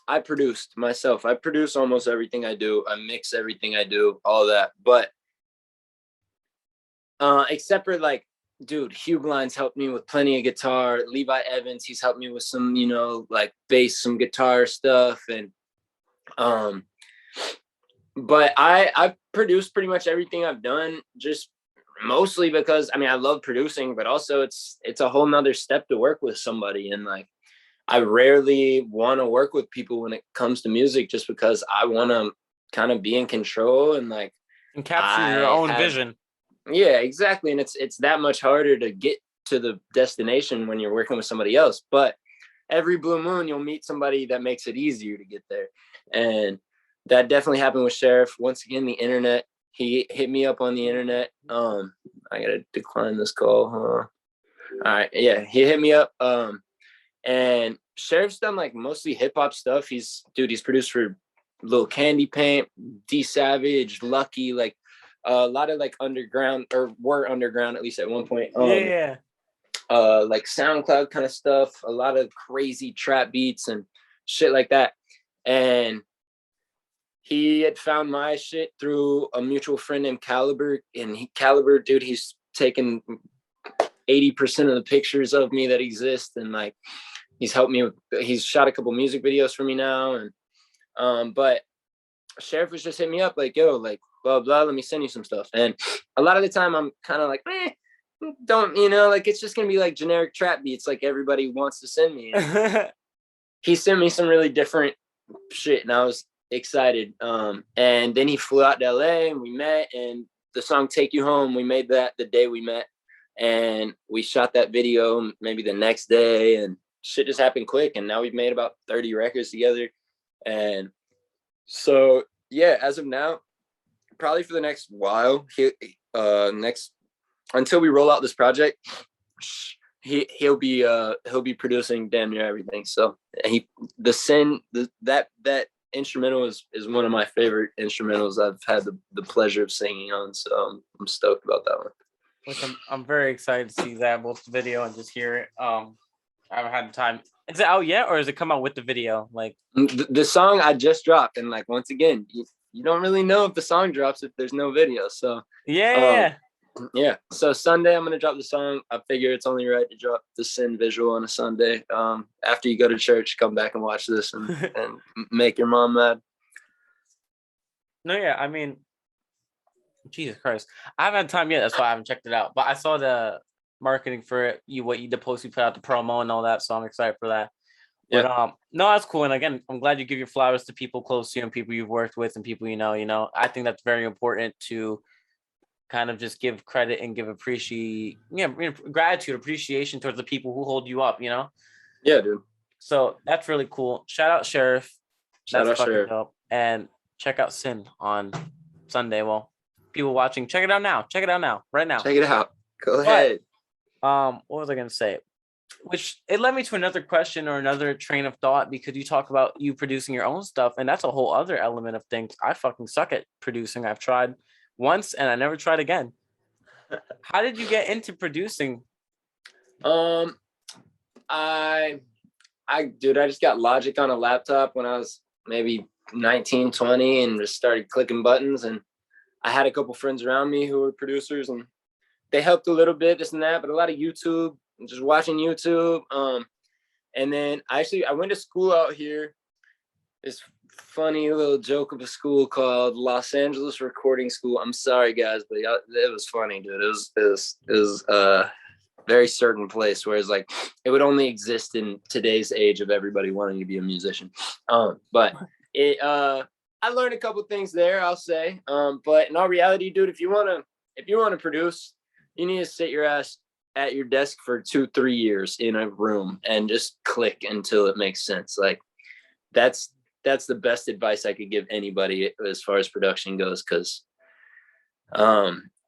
I produced myself. I produce almost everything I do. I mix everything I do, all that. But except for like, dude, Hugh Glines helped me with plenty of guitar. Levi Evans, he's helped me with some, you know, like bass, some guitar stuff. And but I produced pretty much everything I've done, just mostly because I mean I love producing, but also it's a whole nother step to work with somebody. And like I rarely want to work with people when it comes to music, just because I want to kind of be in control and like capture your own vision. Yeah, exactly. And it's that much harder to get to the destination when you're working with somebody else. But every blue moon, you'll meet somebody that makes it easier to get there. And that definitely happened with Sheriff. Once again, the internet. He hit me up on the internet. I gotta decline this call. All right. Yeah, he hit me up. And Sheriff's done like mostly hip hop stuff. He's produced for Lil Candy Paint, D Savage, Lucky, like a lot of like underground, or were underground at least at one point. Yeah. Like SoundCloud kind of stuff, a lot of crazy trap beats and shit like that. And he had found my shit through a mutual friend named Caliber. And Caliber, dude, he's taken 80% of the pictures of me that exist. And like, he's helped me he's shot a couple music videos for me now. And, but Sheriff was just hitting me up like, yo, like, blah, blah, let me send you some stuff. And a lot of the time I'm kind of like, don't, you know, like, it's just going to be like generic trap beats like everybody wants to send me. He sent me some really different shit and I was excited. And then he flew out to LA and we met, and the song Take You Home, we made that the day we met, and we shot that video maybe the next day, and shit just happened quick. And now we've made about 30 records together. And so, yeah, as of now, probably for the next while, until we roll out this project, he'll be producing damn near everything. So that instrumental is one of my favorite instrumentals I've had the pleasure of singing on. So I'm stoked about that one. Which I'm very excited to see that, both the video and just hear it. I haven't had the time. Is it out yet, or does it come out with the video? Like the song I just dropped, and like once again, you don't really know if the song drops if there's no video. So yeah. So Sunday I'm gonna drop the song. I figure it's only right to drop the Sin visual on a Sunday. After you go to church, come back and watch this and make your mom mad. No, yeah, I mean, Jesus Christ, I haven't had time yet. That's why I haven't checked it out. But I saw the marketing for it. The post you put out, the promo and all that. So I'm excited for that. Yeah. But no, that's cool. And again, I'm glad you give your flowers to people close to you and people you've worked with and people you know. You know, I think that's very important to kind of just give credit and give gratitude, appreciation towards the people who hold you up, you know? Yeah, dude. So that's really cool. Shout out Sheriff. Shout out Sheriff. Dope. And check out Sin on Sunday. Well, people watching, check it out now. Check it out now, right now. Check it out. Go ahead. What was I going to say? Which it led me to another question or another train of thought, because you talk about you producing your own stuff, and that's a whole other element of things. I fucking suck at producing. I've tried once and I never tried again. How did you get into producing? Dude, I just got Logic on a laptop when I was maybe 19, 20, and just started clicking buttons. And I had a couple friends around me who were producers, and they helped a little bit, this and that, but a lot of YouTube, just watching YouTube. And then I went to school out here. This funny little joke of a school called Los Angeles Recording School. I'm sorry, guys, but it was funny, dude. It was very certain place, whereas like it would only exist in today's age of everybody wanting to be a musician. But I learned a couple things there, I'll say. But in all reality, dude, if you wanna produce, you need to sit your ass at your desk for 2-3 years in a room and just click until it makes sense. Like that's the best advice I could give anybody as far as production goes, because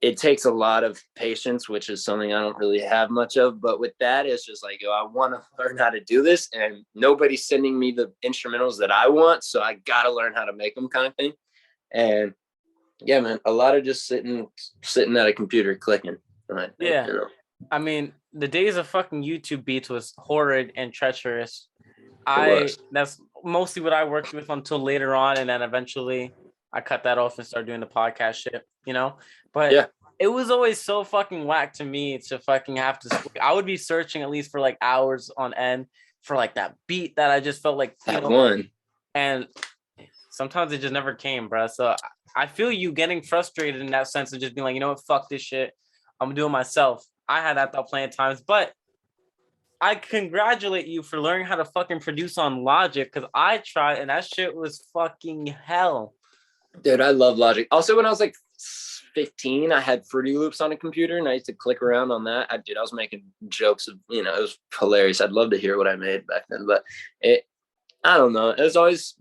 it takes a lot of patience, which is something I don't really have much of. But with that, it's just like, I want to learn how to do this, and nobody's sending me the instrumentals that I want, so I got to learn how to make them, kind of thing. And yeah, man, a lot of just sitting at a computer clicking. Yeah. I mean, the days of fucking YouTube beats was horrid and treacherous. That's mostly what I worked with until later on, and then eventually I cut that off and started doing the podcast shit, But yeah, it was always so fucking whack to me to fucking have to. I would be searching at least for like hours on end for like that beat that I just felt like one. And sometimes it just never came, bro. So I feel you getting frustrated in that sense of just being like, you know what, fuck this shit. I'm gonna do it myself. I had that thought plenty of times, but I congratulate you for learning how to fucking produce on Logic, because I tried and that shit was fucking hell. Dude, I love Logic. Also, when I was like 15, I had Fruity Loops on a computer and I used to click around on that. I was making jokes of, it was hilarious. I'd love to hear what I made back then, but I don't know. It was always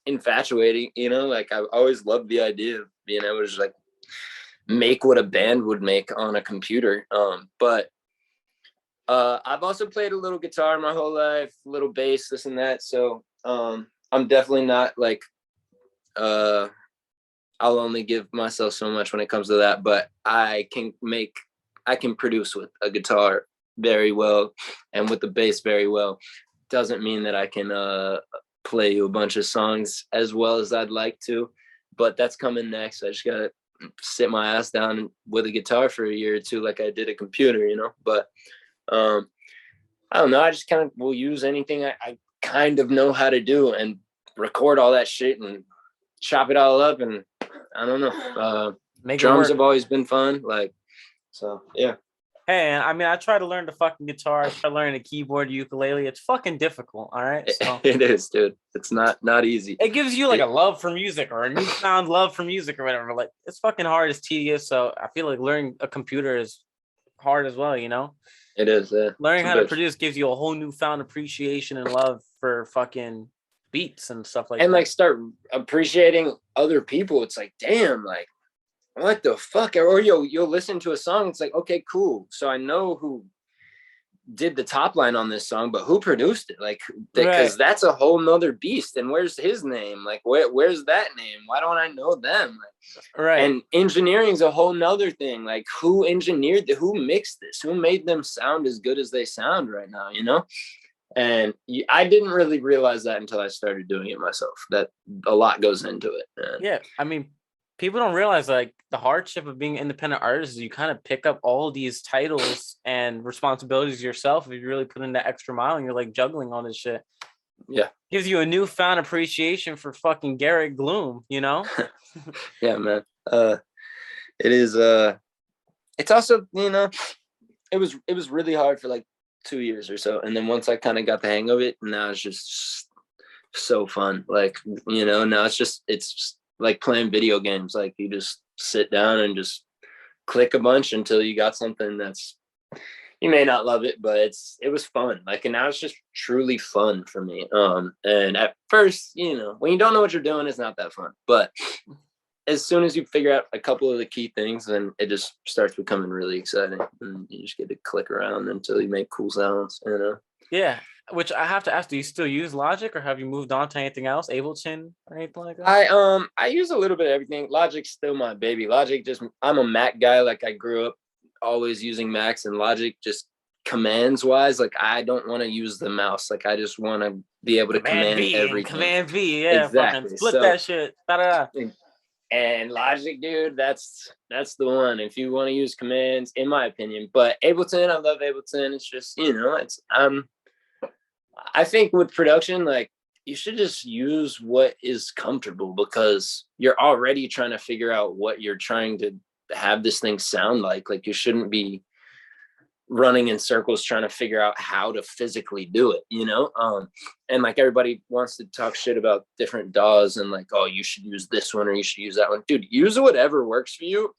infatuating, like I always loved the idea of being able to just like make what a band would make on a computer. But I've also played a little guitar my whole life, a little bass, this and that. So I'm definitely not like, I'll only give myself so much when it comes to that, but I can produce with a guitar very well and with the bass very well. Doesn't mean that I can play you a bunch of songs as well as I'd like to, but that's coming next. I just gotta sit my ass down with a guitar for a year or two like I did a computer, but I don't know, I just kind of will use anything I kind of know how to do and record all that shit and chop it all up. And I don't know, drums have always been fun, like, so yeah. Hey, I mean, I try to learn the fucking guitar. I try learning the keyboard, ukulele. It's fucking difficult. All right. So, it is, dude. It's not easy. It gives you like a love for music or a newfound love for music or whatever. Like, it's fucking hard. It's tedious. So I feel like learning a computer is hard as well. It is. Yeah. Learning how to produce gives you a whole newfound appreciation and love for fucking beats and stuff like that. And like start appreciating other people. It's like, damn, like, what the fuck? Or you'll listen to a song. It's like, okay, cool. So I know who did the top line on this song, but who produced it? Like, because that's a whole nother beast. And where's his name? Like, where's that name? Why don't I know them? Like, right. And engineering's a whole nother thing. Like, who engineered who mixed this? Who made them sound as good as they sound right now? And I didn't really realize that until I started doing it myself. That a lot goes into it. Man. Yeah, I mean, people don't realize like the hardship of being an independent artist is you kind of pick up all these titles and responsibilities yourself if you really put in that extra mile and you're like juggling all this shit. Yeah. Gives you a newfound appreciation for fucking Garrett Gloom, Yeah, man. It is it's also, it was really hard for like 2 years or so. And then once I kind of got the hang of it, now it's just so fun. Like, now it's like playing video games. Like you just sit down and just click a bunch until you got something that's, you may not love it, but it was fun. Like, and now it's just truly fun for me. And at first, when you don't know what you're doing, it's not that fun. But as soon as you figure out a couple of the key things, then it just starts becoming really exciting. And you just get to click around until you make cool sounds, Yeah. Which I have to ask, do you still use Logic or have you moved on to anything else? Ableton or anything like that? I use a little bit of everything. Logic's still my baby. I'm a Mac guy. Like I grew up always using Macs, and Logic just commands wise, like I don't want to use the mouse. Like I just want to be able to command everything. Command V, yeah, fucking Exactly. split So, that shit. Da-da-da. and Logic, dude, that's the one. If you want to use commands, in my opinion. But Ableton, I love Ableton. It's just, you know, it's I think with production, like you should just use what is comfortable, because you're already trying to figure out what you're trying to have this thing sound like. Like you shouldn't be running in circles trying to figure out how to physically do it, you know? And like everybody wants to talk shit about different DAWs and like, oh, you should use this one or you should use that one. Dude, use whatever works for you.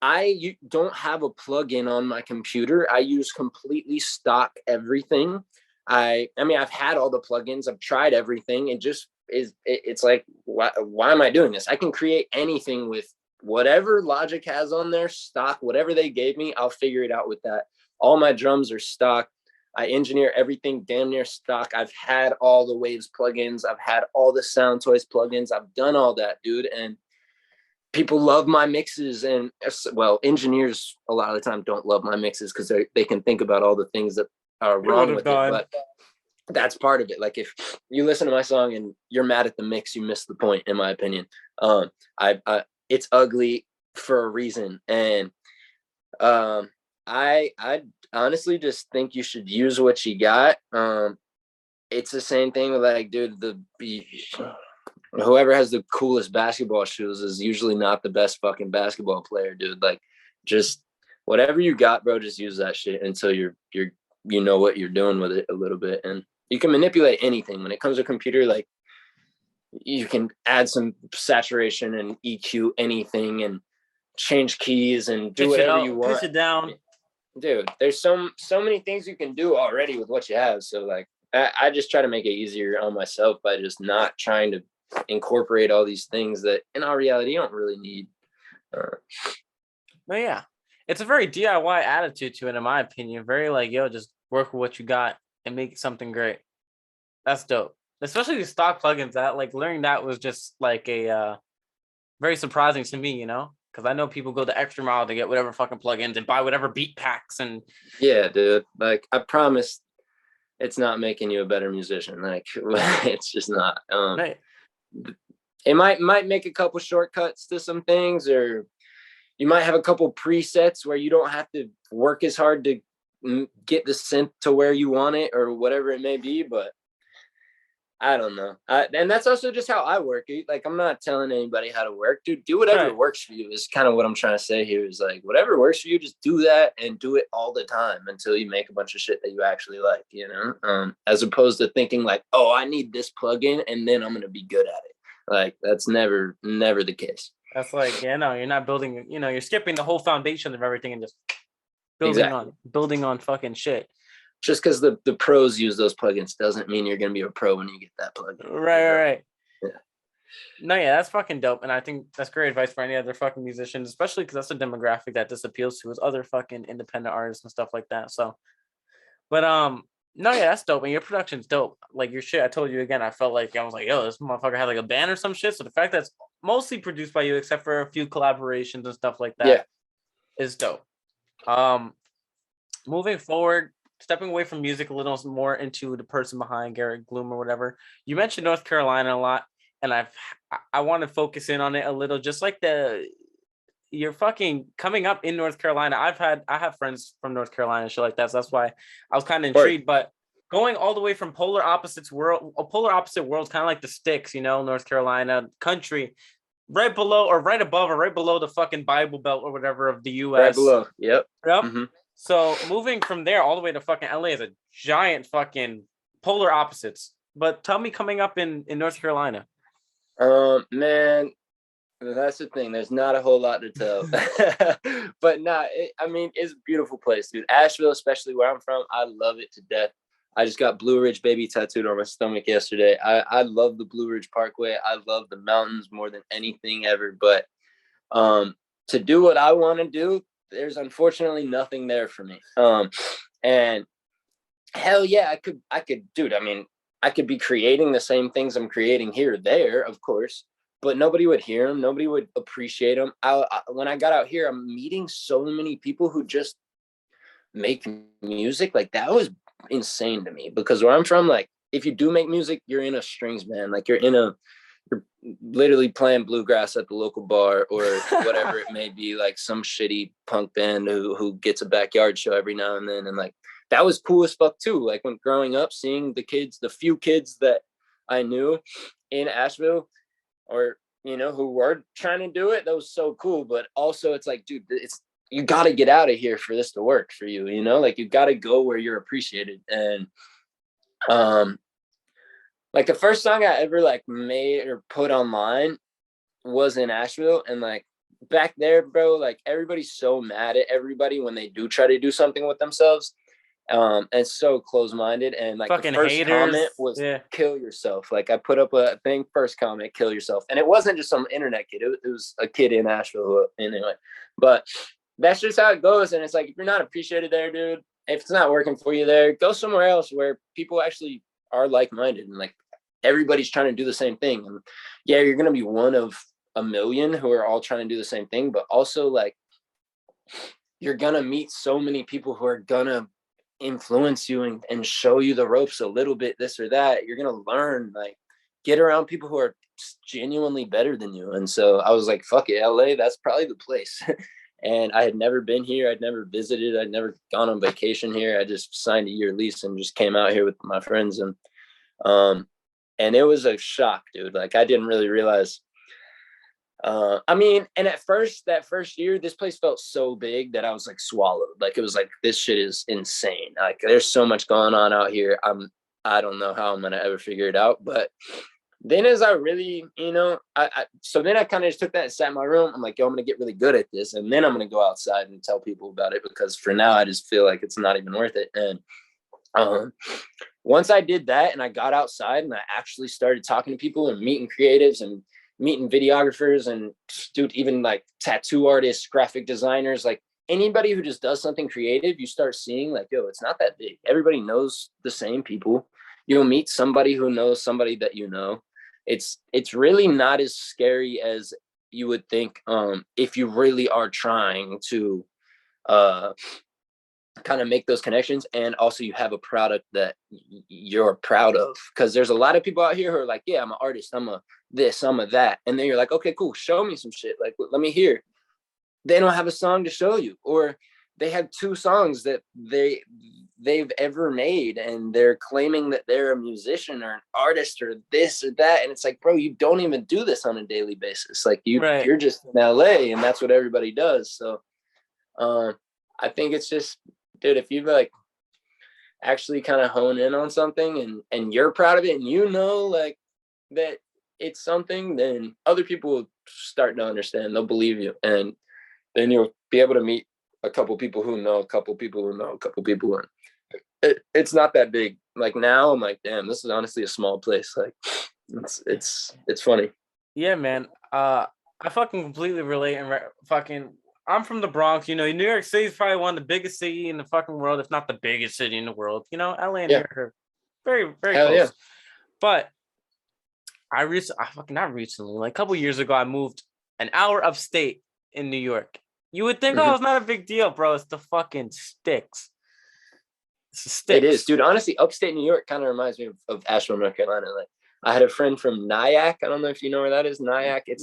I don't have a plugin on my computer. I use completely stock everything. I mean, I've had all the plugins. I've tried everything. It just is, it's like, why am I doing this? I can create anything with whatever Logic has on there, stock, whatever they gave me, I'll figure it out with that. All my drums are stock. I engineer everything damn near stock. I've had all the Waves plugins. I've had all the Sound Toys plugins. I've done all that, dude. And people love my mixes. And well, engineers a lot of the time don't love my mixes because they can think about all the things that are wrong with it. But that's part of it. Like if you listen to my song and you're mad at the mix, you missed the point, in my opinion. It's ugly for a reason. And I honestly just think you should use what you got. It's the same thing with like, dude, whoever has the coolest basketball shoes is usually not the best fucking basketball player, dude. Like just whatever you got, bro, just use that shit until you know what you're doing with it a little bit. And you can manipulate anything when it comes to a computer. Like you can add some saturation and EQ anything and change keys and do whatever you want. Pitch it down. Dude, there's so many things you can do already with what you have. So like I just try to make it easier on myself by just not trying to incorporate all these things that in all reality you don't really need. No, yeah. It's a very DIY attitude to it, in my opinion. Very like, yo, just work with what you got and make something great. That's dope. Especially the stock plugins. That like learning that was just like a very surprising to me, you know? Because I know people go the extra mile to get whatever fucking plugins and buy whatever beat packs and yeah, dude. Like I promise it's not making you a better musician. Like it's just not. Right. It might make a couple shortcuts to some things, or you might have a couple presets where you don't have to work as hard to get the synth to where you want it or whatever it may be. But I don't know. And that's also just how I work. Like, I'm not telling anybody how to work. Dude, do whatever works for you is kind of what I'm trying to say here is like, whatever works for you, just do that and do it all the time until you make a bunch of shit that you actually like, you know? As opposed to thinking like, oh, I need this plugin and then I'm going to be good at it. Like, that's never the case. That's like, yeah, no, you're not building, you know, you're skipping the whole foundation of everything and just building on fucking shit. Just because the pros use those plugins doesn't mean you're going to be a pro when you get that plugin. Right. Yeah. No, yeah, that's fucking dope. And I think that's great advice for any other fucking musicians, especially because that's a demographic that this appeals to is other fucking independent artists and stuff like that. So, but, no, yeah, that's dope. And your production's dope. Like your shit, I told you again, I felt like I was like, yo, this motherfucker had like a band or some shit. So the fact that's mostly produced by you, except for a few collaborations and stuff like that, is dope. Moving forward, stepping away from music a little more into the person behind Garrett Gloom or whatever. You mentioned North Carolina a lot, and I want to focus in on it a little, just like you're fucking coming up in North Carolina. I have friends from North Carolina and shit like that. So that's why I was kind of intrigued. But going all the way from polar opposite worlds, kind of like the sticks, you know, North Carolina country, right below or right above or right below the fucking Bible Belt or whatever of the US. Right below. Yep. Mm-hmm. So moving from there all the way to fucking LA is a giant fucking polar opposites. But tell me, coming up in North Carolina. Man, that's the thing. There's not a whole lot to tell. But I mean, it's a beautiful place, dude. Asheville, especially where I'm from, I love it to death. I just got Blue Ridge Baby tattooed on my stomach yesterday. I love the Blue Ridge Parkway. I love the mountains more than anything ever. But to do what I want to do, there's unfortunately nothing there for me. And hell yeah, I could, dude. I mean, I could be creating the same things I'm creating here or there, of course, but nobody would hear them. Nobody would appreciate them. When I got out here, I'm meeting so many people who just make music, like that was insane to me, because where I'm from, like if you do make music, you're in a strings band, like you're literally playing bluegrass at the local bar or whatever it may be, like some shitty punk band who gets a backyard show every now and then. And like that was cool as fuck too. Like when growing up, seeing the few kids that I knew in Asheville, or who were trying to do it, that was so cool. But also it's like, dude, you got to get out of here for this to work for you, like you got to go where you're appreciated. And like the first song I ever like made or put online was in Asheville. And like back there, bro, like everybody's so mad at everybody when they do try to do something with themselves. And so close-minded. And like fucking the first haters. comment was kill yourself. Like I put up a thing, first comment, kill yourself. And it wasn't just some internet kid. It was a kid in Asheville anyway. But that's just how it goes. And it's like, if you're not appreciated there, dude, if it's not working for you there, go somewhere else where people actually are like-minded and like everybody's trying to do the same thing. And yeah, you're going to be one of a million who are all trying to do the same thing, but also like you're going to meet so many people who are going to influence you and show you the ropes a little bit, this or that. You're going to learn, like get around people who are genuinely better than you. And so I was like, fuck it, LA, that's probably the place. And I had never been here. I'd never visited. I'd never gone on vacation here. I just signed a year lease and just came out here with my friends. And it was a shock, dude. Like I didn't really realize. I mean, and at first, that first year, this place felt so big that I was like swallowed. Like it was like, this shit is insane. Like there's so much going on out here. I don't know how I'm gonna ever figure it out. But then as I really, so then I kind of just took that and sat in my room. I'm like, yo, I'm gonna get really good at this, and then I'm gonna go outside and tell people about it, because for now I just feel like it's not even worth it. And once I did that and I got outside and I actually started talking to people and meeting creatives and meeting videographers and dude, even like tattoo artists, graphic designers, like anybody who just does something creative, you start seeing like, yo, it's not that big. Everybody knows the same people. You'll meet somebody who knows somebody that you know. It's really not as scary as you would think, if you really are trying to kind of make those connections, and also you have a product that you're proud of. Because there's a lot of people out here who are like, yeah, I'm an artist, I'm a this, I'm a that, and then you're like, okay, cool, show me some shit, like let me hear. They don't have a song to show you, or they have 2 songs that they've ever made, and they're claiming that they're a musician or an artist or this or that. And it's like, bro, you don't even do this on a daily basis. Like you're just in LA, and that's what everybody does. So I think it's just, dude, if you like actually kind of hone in on something and you're proud of it, and like that it's something, then other people will start to understand. They'll believe you, and then you'll be able to meet a couple people who know a couple people who know a couple people. And it's not that big. Like now I'm like, damn, this is honestly a small place. Like it's funny. Yeah, man. I fucking completely relate. And I'm from the Bronx. New York City is probably one of the biggest city in the fucking world, if not the biggest city in the world. LA and New York are very, very Hell close. Yeah. But not recently, like a couple years ago, I moved an hour upstate in New York. You would think, oh, it's not a big deal, bro. It's the fucking sticks. It's the sticks. It is, dude. Honestly, upstate New York kind of reminds me of Asheville, North Carolina. Like I had a friend from Nyack. I don't know if you know where that is. Nyack. I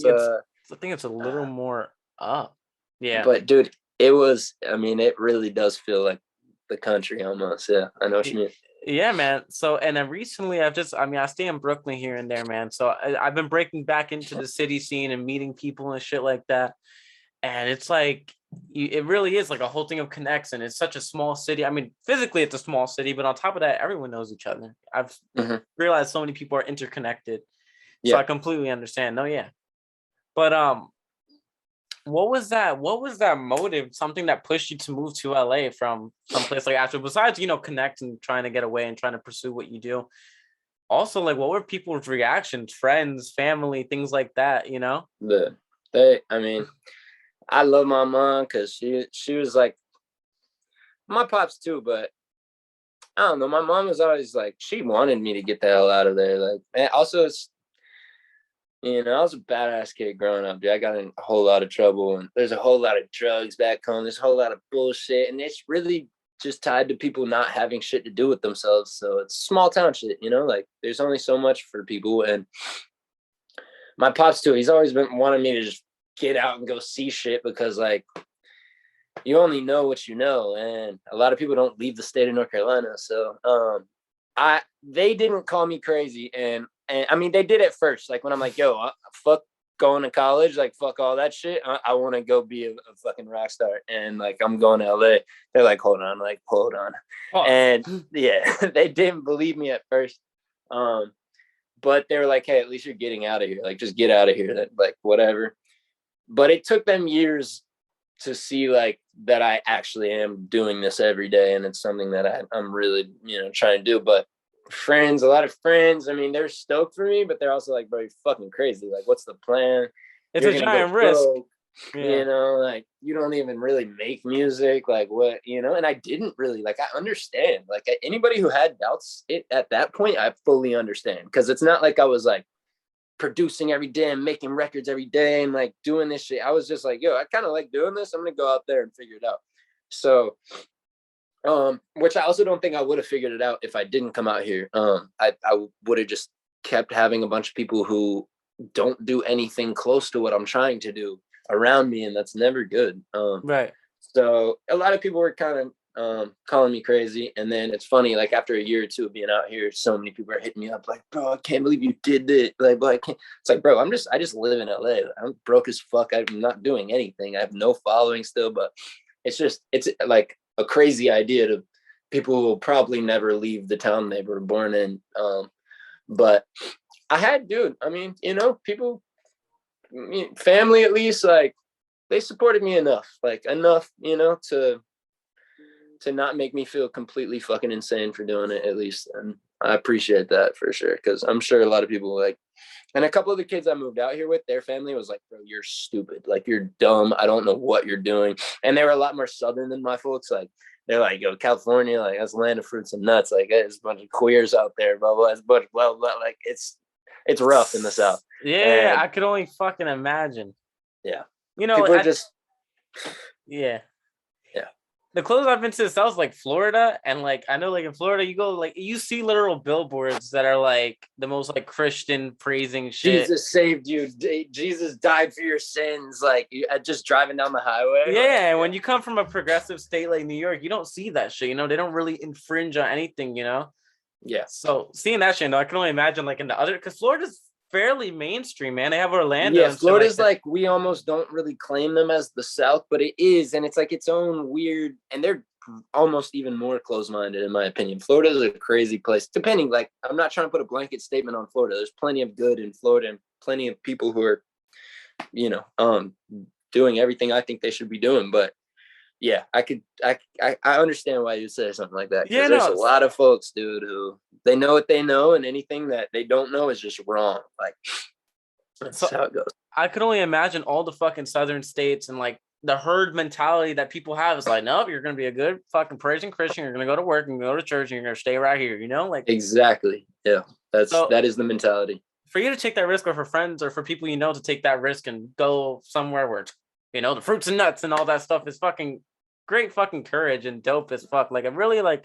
think it's a little more up. Yeah. But dude, it really does feel like the country almost. Yeah, I know what you mean. Yeah, man. So, and then recently I stay in Brooklyn here and there, man. So I've been breaking back into the city scene and meeting people and shit like that. And it's like, it really is like a whole thing of connects. And it's such a small city. I mean, physically it's a small city, but on top of that, everyone knows each other. I've realized so many people are interconnected. So I completely understand. No, yeah. But what was that motive, something that pushed you to move to LA from someplace like Asheville, besides connect and trying to get away and trying to pursue what you do? Also, like, what were people's reactions, friends, family, things like that? I love my mom because she was like, my pops too, but I don't know, my mom was always like, she wanted me to get the hell out of there. Like, and also it's, I was a badass kid growing up, dude. I got in a whole lot of trouble, and there's a whole lot of drugs back home. There's a whole lot of bullshit, and it's really just tied to people not having shit to do with themselves. So it's small town shit, you know, like there's only so much for people. And my pops too, he's always been wanting me to just get out and go see shit, because like you only know what you know, and a lot of people don't leave the state of North Carolina. So they didn't call me crazy, and I mean they did at first, like when I'm like, yo, fuck going to college, like fuck all that shit, I want to go be a fucking rock star, and like I'm going to LA. They're like, hold on. Oh. And yeah, they didn't believe me at first, but they were like, hey, at least you're getting out of here, like just get out of here, like whatever. But it took them years to see like that I actually am doing this every day, and it's something that I'm really, you know, trying to do. But a lot of friends, I mean, they're stoked for me, but they're also like, bro, you're fucking crazy. Like, what's the plan? It's a giant risk. Yeah. You know, like you don't even really make music, like what, you know. And I didn't really, like, I understand, like anybody who had doubts at that point, I fully understand, because it's not like I was like producing every day and making records every day and like doing this shit. I was just like, yo, I kind of like doing this, I'm gonna go out there and figure it out. So which I also don't think I would have figured it out if I didn't come out here. I would have just kept having a bunch of people who don't do anything close to what I'm trying to do around me, and that's never good. Right. So a lot of people were kind of calling me crazy, and then it's funny, like after a year or two of being out here, so many people are hitting me up like, bro, I can't believe you did it, like I can't. It's like, bro, I just live in LA, I'm broke as fuck, I'm not doing anything, I have no following still, but it's like a crazy idea to people who will probably never leave the town they were born in. But I mean, you know, people, family at least, like they supported me enough, you know, to not make me feel completely fucking insane for doing it, at least. And I appreciate that for sure, because I'm sure a lot of people, like, and a couple of the kids I moved out here with, their family was like, bro, you're stupid, like you're dumb, I don't know what you're doing. And they were a lot more southern than my folks. Like they're like, yo, California, like that's the land of fruits and nuts, like there's a bunch of queers out there, blah blah, it's a bunch of blah blah, like it's rough in the South. Yeah, and I could only fucking imagine. Yeah, you know, people are just yeah. The closest I've been to the South is like Florida, and like I know, like in Florida, you go, like you see literal billboards that are like the most like Christian praising shit. Jesus saved you. Jesus died for your sins. Like you just driving down the highway. Yeah, like, and when you come from a progressive state like New York, you don't see that shit. You know, they don't really infringe on anything. You know. Yeah. So seeing that shit, though, I can only imagine like in the other, because Florida's fairly mainstream, man. They have Orlando. Yeah, Florida's like we almost don't really claim them as the South, but it is, and it's like its own weird, and they're almost even more closed-minded in my opinion. Florida is a crazy place. Depending, like I'm not trying to put a blanket statement on Florida. There's plenty of good in Florida and plenty of people who are, you know, doing everything I think they should be doing. But yeah, I understand why you say something like that. Yeah, there's a lot of folks, dude, who they know what they know, and anything that they don't know is just wrong. Like that's how it goes. I could only imagine all the fucking southern states and like the herd mentality that people have is like, nope, you're gonna be a good fucking praising Christian. You're gonna go to work and go to church, and you're gonna stay right here. You know, like exactly. Yeah, that is the mentality. For you to take that risk, or for friends or for people you know to take that risk and go somewhere where, you know, the fruits and nuts and all that stuff is fucking great fucking courage and dope as fuck. Like, it really, like,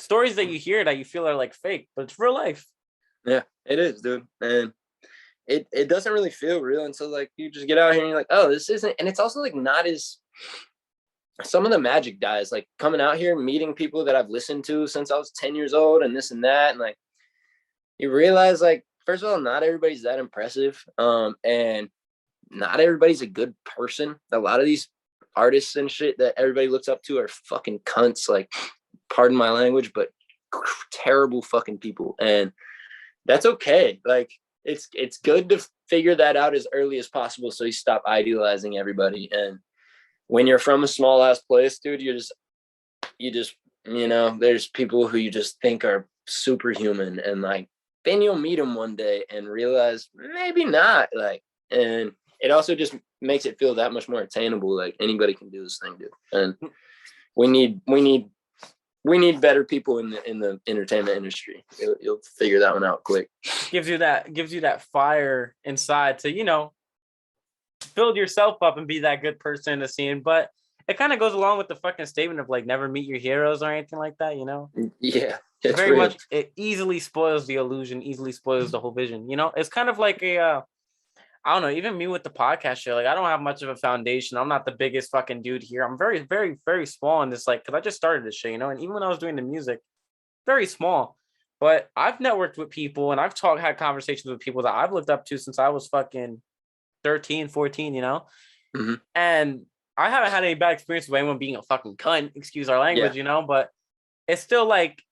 stories that you hear that you feel are like fake, but it's real life. Yeah, it is, dude. And it doesn't really feel real until like you just get out here and you're like, oh, this isn't. And it's also like not as, some of the magic dies, like coming out here, meeting people that I've listened to since I was 10 years old and this and that. And like, you realize, like, first of all, not everybody's that impressive. And not everybody's a good person. A lot of these artists and shit that everybody looks up to are fucking cunts, like, pardon my language, but terrible fucking people. And that's okay. Like, it's good to figure that out as early as possible so you stop idealizing everybody. And when you're from a small ass place, dude, you just you know, there's people who you just think are superhuman, and like then you'll meet them one day and realize maybe not. Like, and it also just makes it feel that much more attainable. Like, anybody can do this thing, dude. And we need better people in the entertainment industry. You'll figure that one out quick. Gives you that fire inside to, you know, build yourself up and be that good person in the scene. But it kind of goes along with the fucking statement of like never meet your heroes or anything like that, you know? Yeah, it's Very real. much, it easily spoils the illusion, easily spoils the whole vision, you know? It's kind of like a I don't know, even me with the podcast show, like I don't have much of a foundation. I'm not the biggest fucking dude here. I'm very, very, very small in this, like, because I just started this shit, you know? And even when I was doing the music, very small. But I've networked with people and I've had conversations with people that I've looked up to since I was fucking 13, 14, you know? Hmm. And I haven't had any bad experience with anyone being a fucking cunt, excuse our language, Yeah. you know? But it's still like,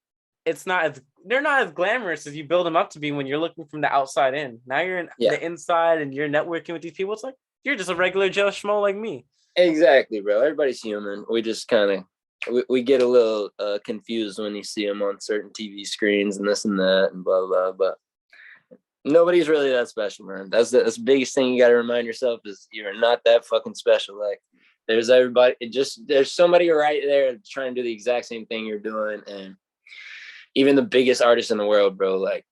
they're not as glamorous as you build them up to be when you're looking from the outside in. Now you're in Yeah, the inside and you're networking with these people. It's like, you're just a regular Joe Schmo like me. exactly, bro. Everybody's human. We just kind of we get a little confused when you see them on certain TV screens and this and that and blah blah. But nobody's really that special, man. That's the biggest thing you got to remind yourself is you're not that fucking special. Like there's everybody. There's somebody right there trying to do the exact same thing you're doing, and even the biggest artists in the world, bro. Like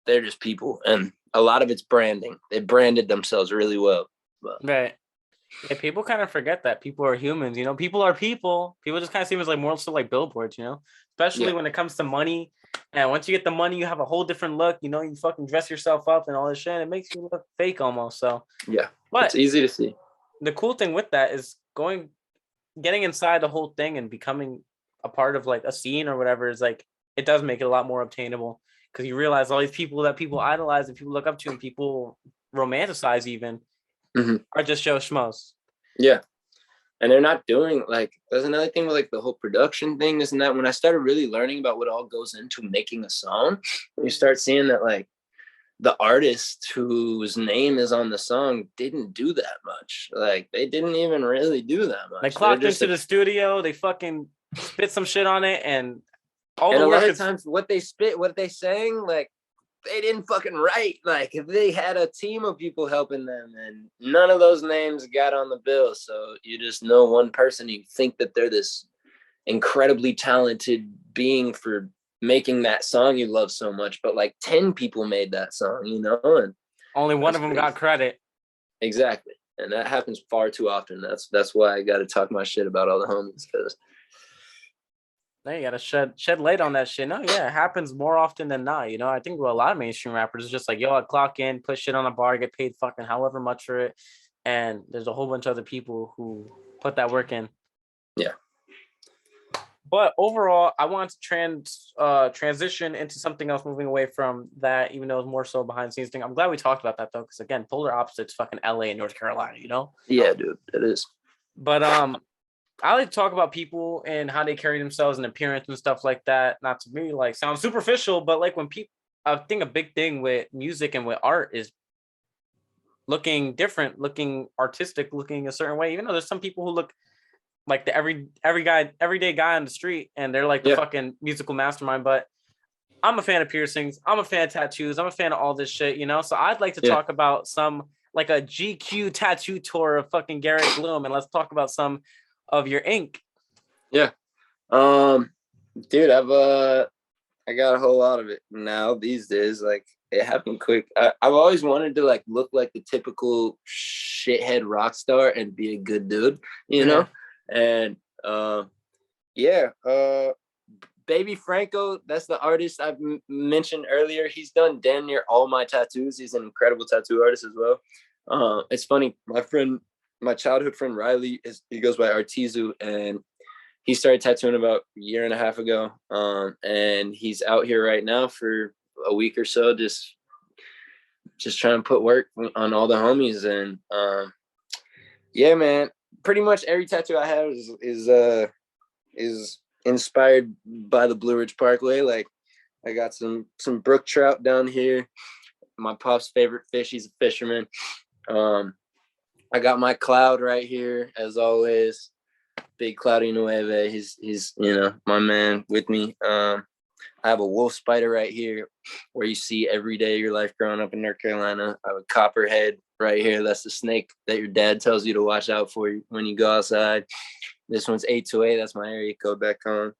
they're just people, and a lot of it's branding. They branded themselves really well. But Right. Yeah, people kind of forget that people are humans, you know. People are people. People just kind of seem as like more so like billboards, you know. Especially yeah, when it comes to money. And once you get the money, you have a whole different look. You know, you fucking dress yourself up and all this shit. And it makes you look fake almost. So, yeah, it's but easy to see. the cool thing with that is getting inside the whole thing and becoming a part of like a scene or whatever is like it does make it a lot more obtainable because you realize all these people that people idolize and people look up to and people romanticize even Hmm. are just Joe Schmoes. Yeah. And they're not doing like there's another thing with like the whole production thing, this and that. When I started really learning about what all goes into making a song, you start seeing that like the artist whose name is on the song didn't do that much. Like they didn't even really do that They much. They're clocked just into the studio, they fucking spit some shit on it, and all and the a lot work of is times what they spit, what they sang, like they didn't fucking write. Like if they had a team of people helping them, and none of those names got on the bill. So you just know one person, you think that they're this incredibly talented being for making that song you love so much, but like 10 people made that song, you know, and only one that's of them crazy. got credit. Exactly. And that happens far too often. That's why I got to talk my shit about all the homies, because Now you gotta shed light on that shit. No, yeah, it happens more often than not. You know, I think with a lot of mainstream rappers, it's just like, yo, I clock in, put shit on a bar, get paid fucking however much for it, and there's a whole bunch of other people who put that work in. yeah. But overall, I want to transition into something else, moving away from that, even though it's more so behind the scenes thing. I'm glad we talked about that though, because again, polar opposites, fucking LA and North Carolina, you know. Yeah, dude, it is. But I like to talk about people and how they carry themselves and appearance and stuff like that. Not to me like sound superficial, but like when people, I think a big thing with music and with art is looking different, looking artistic, looking a certain way. Even though there's some people who look like the everyday guy on the street, and they're like the Yeah. fucking musical mastermind. But I'm a fan of piercings. I'm a fan of tattoos. I'm a fan of all this shit, you know. So I'd like to Yeah. talk about some like a GQ tattoo tour of fucking Garrett Gloom, and let's talk about some of your ink. Yeah. Dude, I got a whole lot of it now these days. Like it happened quick. I've always wanted to like look like the typical shithead rock star and be a good dude, you know? And yeah, Baby Franco, that's the artist I've mentioned earlier. He's done damn near all my tattoos. He's an incredible tattoo artist as well. It's funny, my childhood friend Riley, he goes by Artizu, and he started tattooing about a year and a half ago. And he's out here right now for a week or so, just trying to put work on all the homies. And yeah, man, pretty much every tattoo I have is inspired by the Blue Ridge Parkway. Like I got some brook trout down here. My pop's favorite fish. He's a fisherman. I got my cloud right here, as always. Big Cloudy Nueve. He's you know, my man with me. I have a wolf spider right here, where you see every day of your life growing up in North Carolina. I have a copperhead right here. That's the snake that your dad tells you to watch out for when you go outside. This one's 828. That's my area code back home.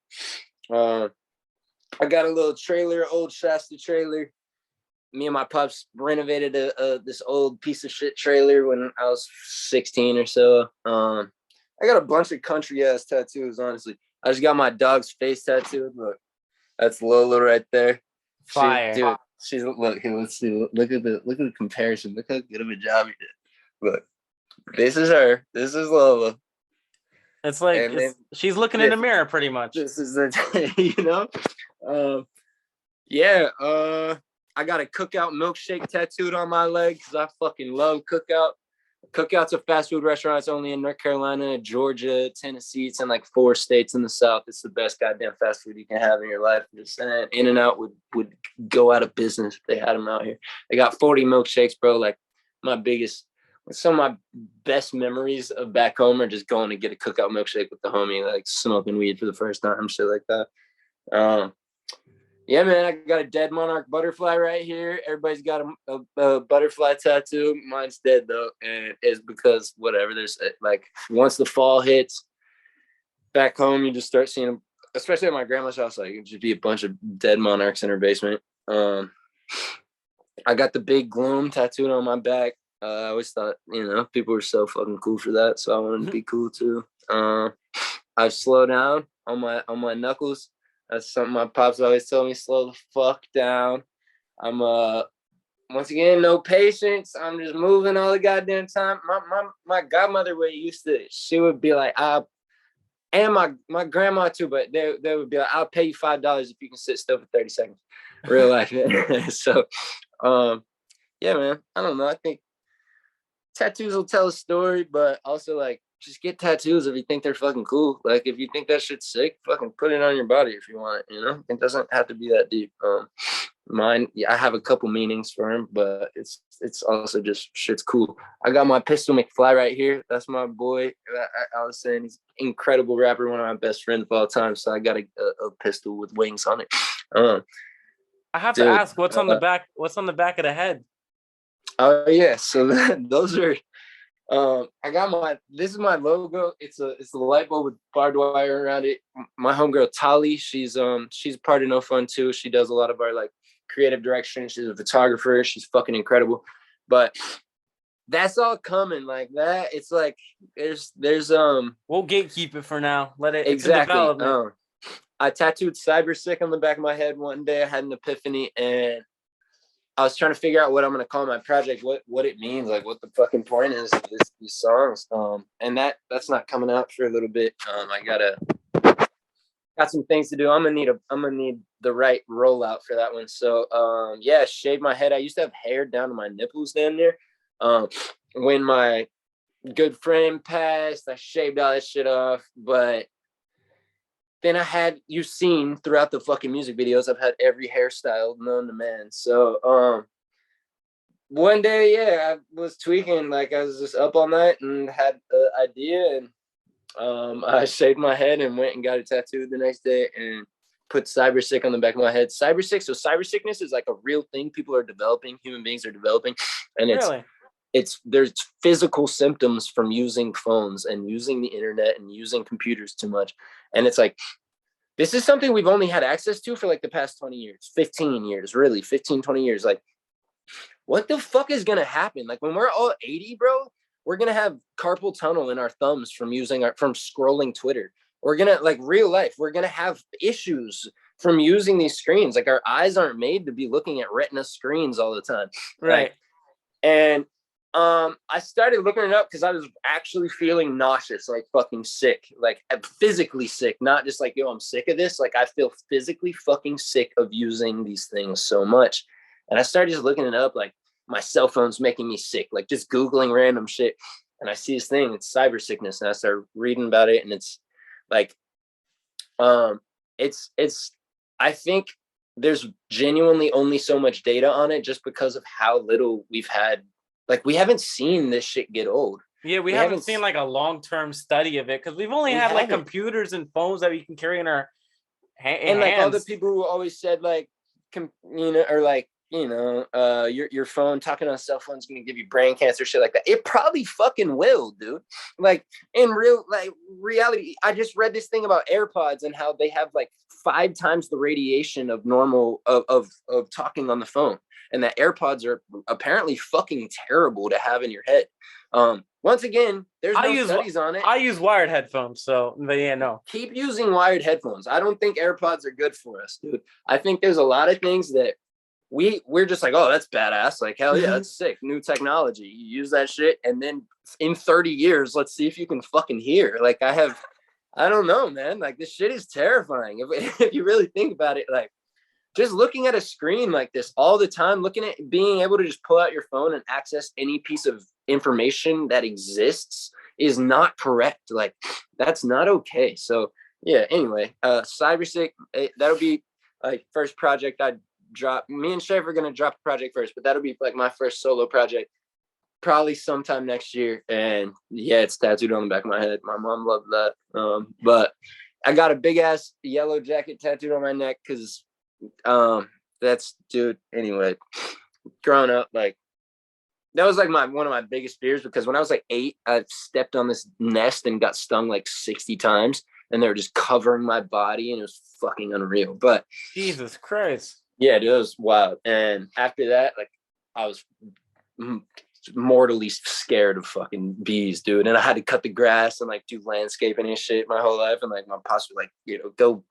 I got a little trailer, old Shasta trailer. Me and my pops renovated this old piece of shit trailer when I was 16 or so. I got a bunch of country ass tattoos, honestly. I just got my dog's face tattooed. Look, that's Lola right there. Fire. Dude, she's look here, let's see. Look at the comparison. Look how good of a job he did. Look, this is her. This is Lola. It's like she's looking in the mirror pretty much. This is the yeah, I got a Cookout milkshake tattooed on my leg because I fucking love Cookout. Cookout's a fast food restaurant. It's only in North Carolina, Georgia, Tennessee. It's in like 4 states in the South. It's the best goddamn fast food you can have in your life. Just saying, In-N-Out would go out of business if they had them out here. They got 40 milkshakes, bro. Like some of my best memories of back home are just going to get a Cookout milkshake with the homie, like smoking weed for the first time, shit like that. Yeah, man, I got a dead monarch butterfly right here. Everybody's got a butterfly tattoo. Mine's dead, though, and it's because whatever. There's like once the fall hits back home, you just start seeing them, especially at my grandma's house. Like it'd just be a bunch of dead monarchs in her basement. I got the big gloom tattooed on my back. I always thought, people were so fucking cool for that, so I wanted to be cool too. I slow down on my knuckles. That's something my pops always told me, slow the fuck down. I'm once again, no patience. I'm just moving all the goddamn time. My godmother she would be like, and my grandma too, but they would be like, I'll pay you $5 if you can sit still for 30 seconds. Real life. So yeah, man. I don't know. I think tattoos will tell a story, but also like just get tattoos if you think they're fucking cool. Like if you think that shit's sick, fucking put it on your body if you want it, It doesn't have to be that deep. Mine, I have a couple meanings for him, but it's also just shit's cool. I got my Pistol McFly right here. That's my boy. I was saying he's an incredible rapper, one of my best friends of all time. So I got a pistol with wings on it. I have to ask, what's on the back? What's on the back of the head? Oh yeah, so those are. I got this is my logo. It's a light bulb with barbed wire around it. My homegirl Tali, she's part of NOFUN too. She does a lot of our like creative direction. She's a photographer. She's fucking incredible. But that's all coming like that. It's like there's we'll gatekeep it for now. Let it exactly. I tattooed Cyber Sick on the back of my head one day. I had an epiphany and I was trying to figure out what I'm going to call my project, what it means, like what the fucking point is of these songs. And that's not coming out for a little bit. I got some things to do. I'm going to need the right rollout for that one. So, yeah, shave my head. I used to have hair down to my nipples down there. When my good friend passed, I shaved all that shit off, but then you've seen throughout the fucking music videos, I've had every hairstyle known to man. So one day, yeah, I was tweaking, like I was just up all night and had the idea, and I shaved my head and went and got it tattooed the next day and put Cyber Sick on the back of my head. Cyber sickness is like a real thing people are developing, human beings are developing, and there's physical symptoms from using phones and using the internet and using computers too much. And it's like, this is something we've only had access to for like the past 20 years, 15 years, really 15, 20 years. Like what the fuck is going to happen? Like when we're all 80, bro, we're going to have carpal tunnel in our thumbs from scrolling Twitter. We're going to like real life. We're going to have issues from using these screens. Like our eyes aren't made to be looking at retina screens all the time. Right. And I started looking it up because I was actually feeling nauseous, like fucking sick, like physically sick, not just like, yo, I'm sick of this. Like I feel physically fucking sick of using these things so much. And I started just looking it up, like my cell phone's making me sick, like just Googling random shit. And I see this thing, it's cyber sickness. And I started reading about it. And it's like, I think there's genuinely only so much data on it just because of how little we've had. Like we haven't seen this shit get old. Yeah, we haven't seen like a long-term study of it because we've only had like computers and phones that we can carry in our hands. And like all the people who always said like, or like, your phone, talking on a cell phone is going to give you brain cancer, shit like that. It probably fucking will, dude. Like in reality, I just read this thing about AirPods and how they have like 5 times the radiation of normal of talking on the phone. And that AirPods are apparently fucking terrible to have in your head. once again, there's I no use studies on it. I use wired headphones, so but yeah, no. Keep using wired headphones. I don't think AirPods are good for us, dude. I think there's a lot of things that we're just like, oh, that's badass. Like, hell yeah, that's sick. New technology. You use that shit, and then in 30 years, let's see if you can fucking hear. Like, I don't know, man. Like, this shit is terrifying. If you really think about it, like, just looking at a screen like this all the time, looking at being able to just pull out your phone and access any piece of information that exists is not correct. Like, that's not okay. So yeah, anyway, Cybersick, that'll be like first project I drop. Me and Chef are gonna drop the project first, but that'll be like my first solo project probably sometime next year. And yeah, it's tattooed on the back of my head. My mom loved that. But I got a big ass yellow jacket tattooed on my neck because that's, dude, anyway, growing up, like, that was like one of my biggest fears, because when I was like 8, I stepped on this nest and got stung like 60 times, and they were just covering my body, and it was fucking unreal. But Jesus Christ. yeah, dude, it was wild. And after that, like, I was mortally scared of fucking bees, dude. And I had to cut the grass and like do landscaping and shit my whole life. And like my pops were like, you know, go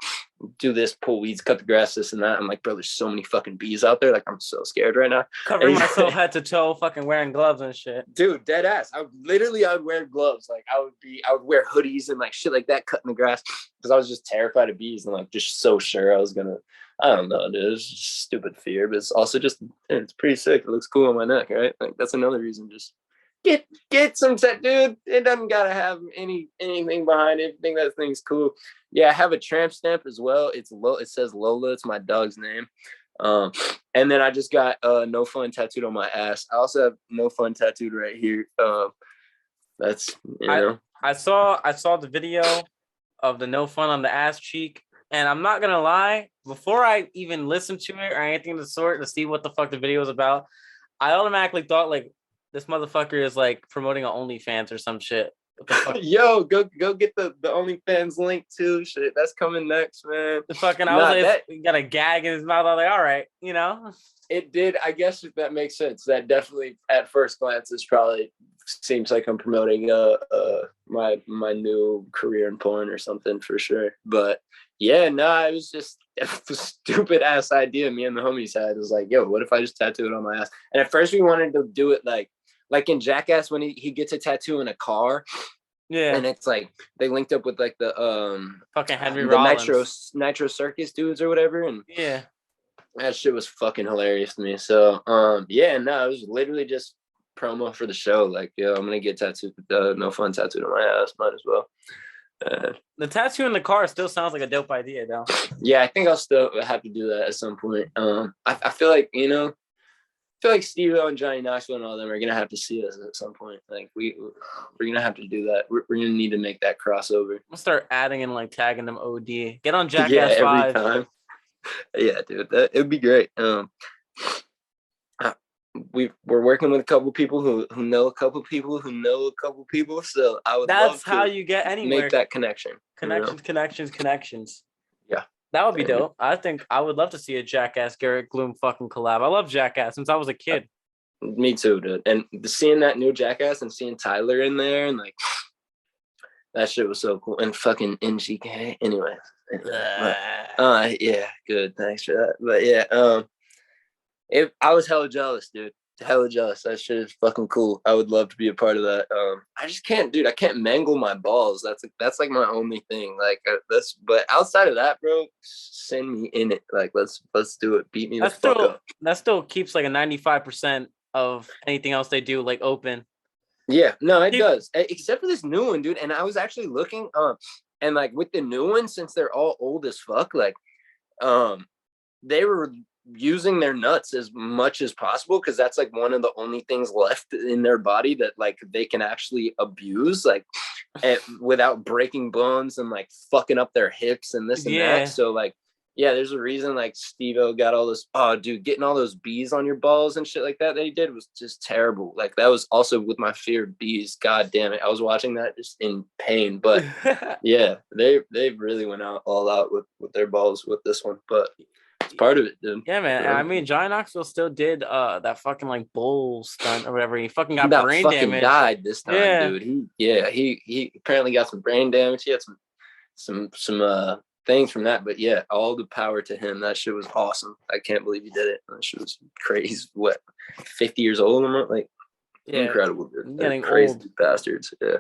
do this, pull weeds, cut the grass, this and that. I'm like, bro, there's so many fucking bees out there. Like, I'm so scared right now. Covering myself head to toe, fucking wearing gloves and shit. Dude, dead ass. I would wear gloves. Like, I would wear hoodies and like shit like that, cutting the grass, because I was just terrified of bees and like just so sure I was gonna, I don't know, dude. It's just stupid fear, but it's also just, it's pretty sick. It looks cool on my neck, right? Like, that's another reason. Just get some set, dude. It doesn't gotta have anything behind it. I think that thing's cool. Yeah, I have a tramp stamp as well. It says Lola. It's my dog's name. And then I just got No Fun tattooed on my ass. I also have No Fun tattooed right here. That's, you know. I saw the video of the No Fun on the ass cheek. And I'm not gonna lie, before I even listened to it or anything of the sort to see what the fuck the video was about, I automatically thought like this motherfucker is like promoting an OnlyFans or some shit. What the fuck? Yo, go get the OnlyFans link too. Shit, that's coming next, man. The fucking I was like, he got a gag in his mouth. I was like, all right, you know. It did. I guess that makes sense. That definitely, at first glance, is probably seems like I'm promoting my new career in porn or something for sure. But yeah, no, it was just a stupid ass idea me and the homies had. It was like, yo, what if I just tattoo it on my ass? And at first we wanted to do it like in Jackass when he gets a tattoo in a car. Yeah. And it's like they linked up with like the fucking Henry Rollins. Nitro Circus dudes or whatever. And yeah, that shit was fucking hilarious to me. So yeah, no, it was literally just promo for the show. Like, yo, I'm gonna get tattooed, No Fun tattooed on my ass. Might as well. The tattoo in the car still sounds like a dope idea, though. Yeah, I think I'll still have to do that at some point. I feel like, you know, I feel like Steve-O and Johnny Knoxville and all them are gonna have to see us at some point. Like, we're gonna have to do that. We're gonna need to make that crossover. I'll start adding and like tagging them. OD. Get on Jackass 5. Every time. Yeah, dude, it would be great. We're working with a couple people who know a couple people who know a couple people. So I would that's how you get anywhere. Make that connection. Connections. Yeah. That would be dope. I think I would love to see a Jackass Garrett Gloom fucking collab. I love Jackass since I was a kid. Me too, dude. And seeing that new Jackass and seeing Tyler in there and like that shit was so cool. And fucking NGK. Anyway. Yeah, good. Thanks for that. But yeah, I was hella jealous, dude. Hella jealous. That shit is fucking cool. I would love to be a part of that. I just can't, dude. I can't mangle my balls. That's like my only thing. Like but outside of that, bro, send me in it. Like let's do it. Beat me the fuck up. That still keeps like a 95% of anything else they do like open. Yeah, no, it does. Except for this new one, dude. And I was actually looking, and like with the new one, since they're all old as fuck, like, they were using their nuts as much as possible because that's like one of the only things left in their body that like they can actually abuse, like, without breaking bones and like fucking up their hips and this and that. So like, yeah, there's a reason like Steve-O got all this. Oh, dude, getting all those bees on your balls and shit like that he did was just terrible. Like that was also with my fear of bees. God damn it, I was watching that just in pain. But yeah, they really went all out with their balls with this one. But That's part of it, dude. Yeah, man. And Yeah. I mean, Johnny Knoxville still did that fucking like bull stunt or whatever. He fucking He got about brain fucking damage. died this time, Yeah. dude. He apparently got some brain damage. He had some things from that, but yeah, all the power to him. That shit was awesome. I can't believe he did it. That shit was crazy. What, 50 years old? Like, Yeah. incredible, dude. They're Getting crazy old. bastards. Yeah.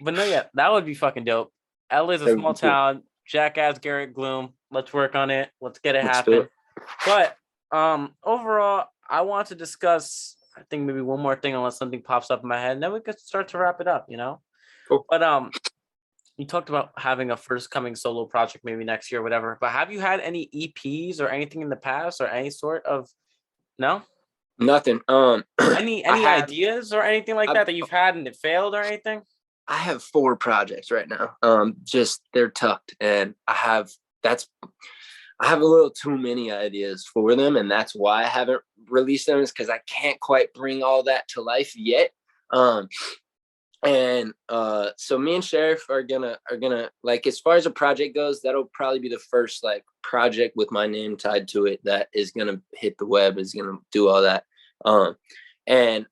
But no, yeah, that would be fucking dope. LA's a That would small be cool. town. Jackass Garrett Gloom. Let's work on it. Let's get it Let's do happen. it. But overall, I want to discuss, I think maybe one more thing unless something pops up in my head, and then we could start to wrap it up, you know? Cool. But you talked about having a first coming solo project maybe next year or whatever. But have you had any EPs or anything in the past or any sort of no? Nothing. Any ideas or anything like that you've had and it failed or anything? I have 4 projects right now. Just they're tucked, and I have a little too many ideas for them, and that's why I haven't released them, is because I can't quite bring all that to life yet. So me and Sheriff are gonna like, as far as a project goes, that'll probably be the first like project with my name tied to it that is gonna hit the web, is gonna do all that. And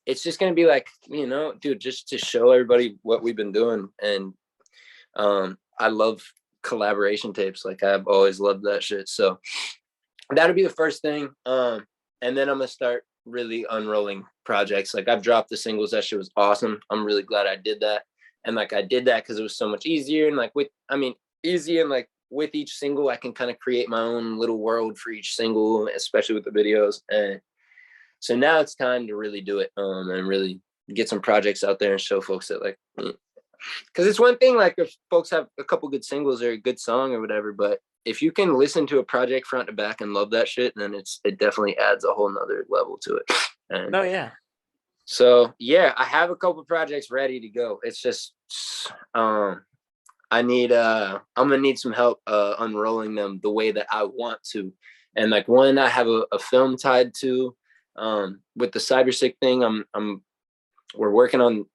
it's just gonna be like, you know, dude, just to show everybody what we've been doing. And I love collaboration tapes. Like, I've always loved that shit. So that'll be the first thing. And then I'm gonna start really unrolling projects. Like, I've dropped the singles. That shit was awesome. I'm really glad I did that. And like, I did that because it was so much easier. And like, easy, and like with each single, I can kind of create my own little world for each single, especially with the videos. And so now it's time to really do it, and really get some projects out there and show folks that, like, because it's one thing, like, if folks have a couple good singles or a good song or whatever, but if you can listen to a project front to back and love that shit, then it definitely adds a whole nother level to it. And oh yeah. So yeah, I have a couple projects ready to go. It's just I'm gonna need some help unrolling them the way that I want to. And like, one I have a film tied to. With the cybersick thing, we're working on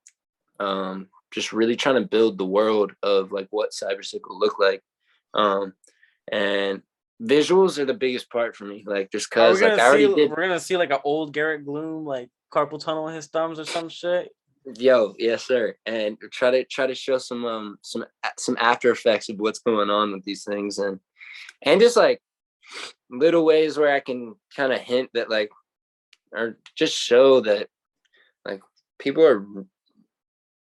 just really trying to build the world of like what cybersick will look like. And visuals are the biggest part for me, like, just because like we're gonna see like an old Garrett Gloom like carpal tunnel in his thumbs or some shit. Yo, yes sir. And try to show some after effects of what's going on with these things, and just like little ways where I can kind of hint that, like, or just show that, like, people are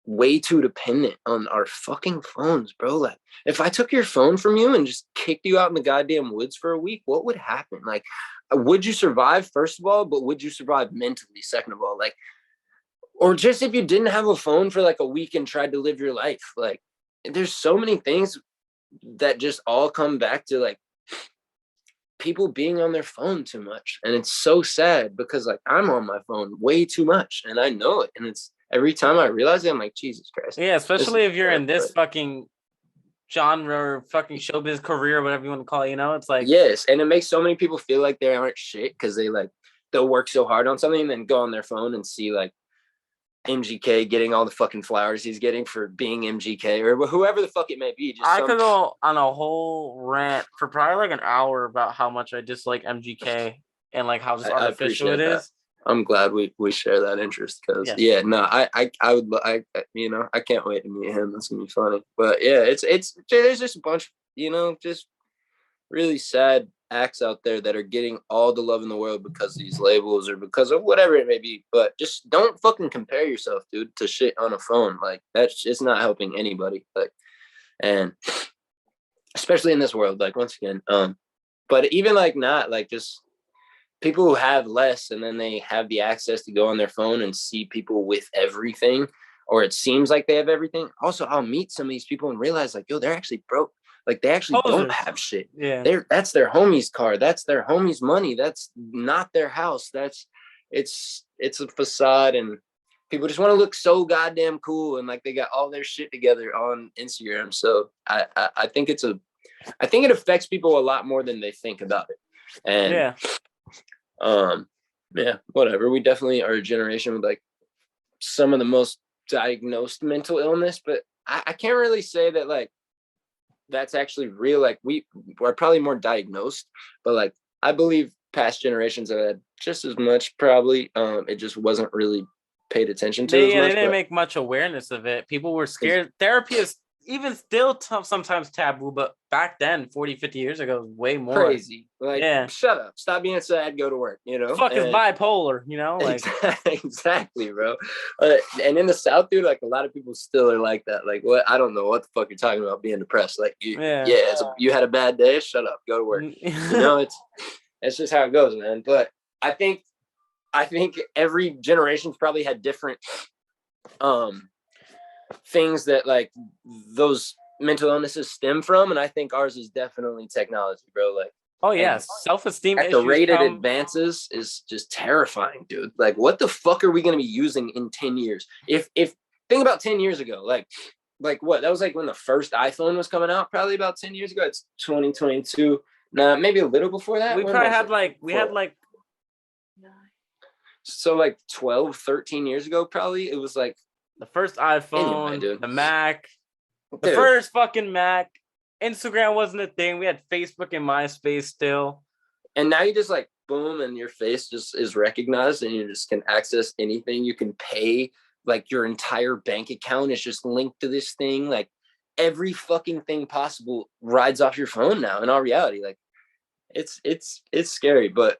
way too dependent on our fucking phones, bro. Like, if I took your phone from you and just kicked you out in the goddamn woods for a week, what would happen? Like, would you survive, first of all, but would you survive mentally, second of all? Like, or just if you didn't have a phone for like a week and tried to live your life, like, there's so many things that just all come back to like people being on their phone too much. And it's so sad because like, I'm on my phone way too much and I know it. And it's every time I realize it, I'm like, Jesus Christ. Yeah, especially if you're in this fucking genre or fucking showbiz career, whatever you want to call it, you know? It's like, yes. And it makes so many people feel like they aren't shit because they'll work so hard on something and then go on their phone and see like MGK getting all the fucking flowers he's getting for being MGK or whoever the fuck it may be. I could go on a whole rant for probably like an hour about how much I dislike MGK and like how just artificial it is. I'm glad we share that interest because I would you know, I can't wait to meet him. That's gonna be funny. But yeah, there's just a bunch, you know, just really sad acts out there that are getting all the love in the world because of these labels or because of whatever it may be. But just don't fucking compare yourself, dude, to shit on a phone. Like, that's just not helping anybody. Like, and especially in this world, like, once again, but even like, not like, just people who have less and then they have the access to go on their phone and see people with everything, or it seems like they have everything. Also, I'll meet some of these people and realize like, yo, they're actually broke. Like, they actually don't have shit. Yeah. That's their homie's car. That's their homie's money. That's not their house. It's a facade, and people just want to look so goddamn cool and like they got all their shit together on Instagram. So I think it affects people a lot more than they think about it. And yeah, whatever. We definitely are a generation with like some of the most diagnosed mental illness, but I can't really say that like that's actually real. Like we're probably more diagnosed, but like I believe past generations have had just as much probably. It just wasn't really paid attention to as They much. didn't make much awareness of it. People were scared. Therapy is even still sometimes taboo, but back then, 40, 50 years ago, it was way more crazy. Like, yeah. Shut up, stop being sad, go to work. You know, Fuck is bipolar. You know, like exactly, bro. And in the South, dude, like a lot of people still are like that. Like, what? I don't know what the fuck you're talking about being depressed. Like, you had a bad day. Shut up, go to work. You know, it's just how it goes, man. But I think every generation's probably had different things that like those mental illnesses stem from, and I think ours is definitely technology, bro. Like, oh yeah, self-esteem at the rate it advances is just terrifying, dude. Like, what the fuck are we going to be using in 10 years? If think about 10 years ago, like what? That was like when the first iPhone was coming out, probably about 10 years ago. It's 2022. Nah, maybe a little before that. We probably had like so like 12, 13 years ago, probably. It was like the first iPhone, the Mac, the first fucking Mac. Instagram wasn't a thing. We had Facebook and MySpace still. And now you just like boom, and your face just is recognized, and you just can access anything. You can pay, like your entire bank account is just linked to this thing. Like every fucking thing possible rides off your phone now. In all reality, like it's scary. But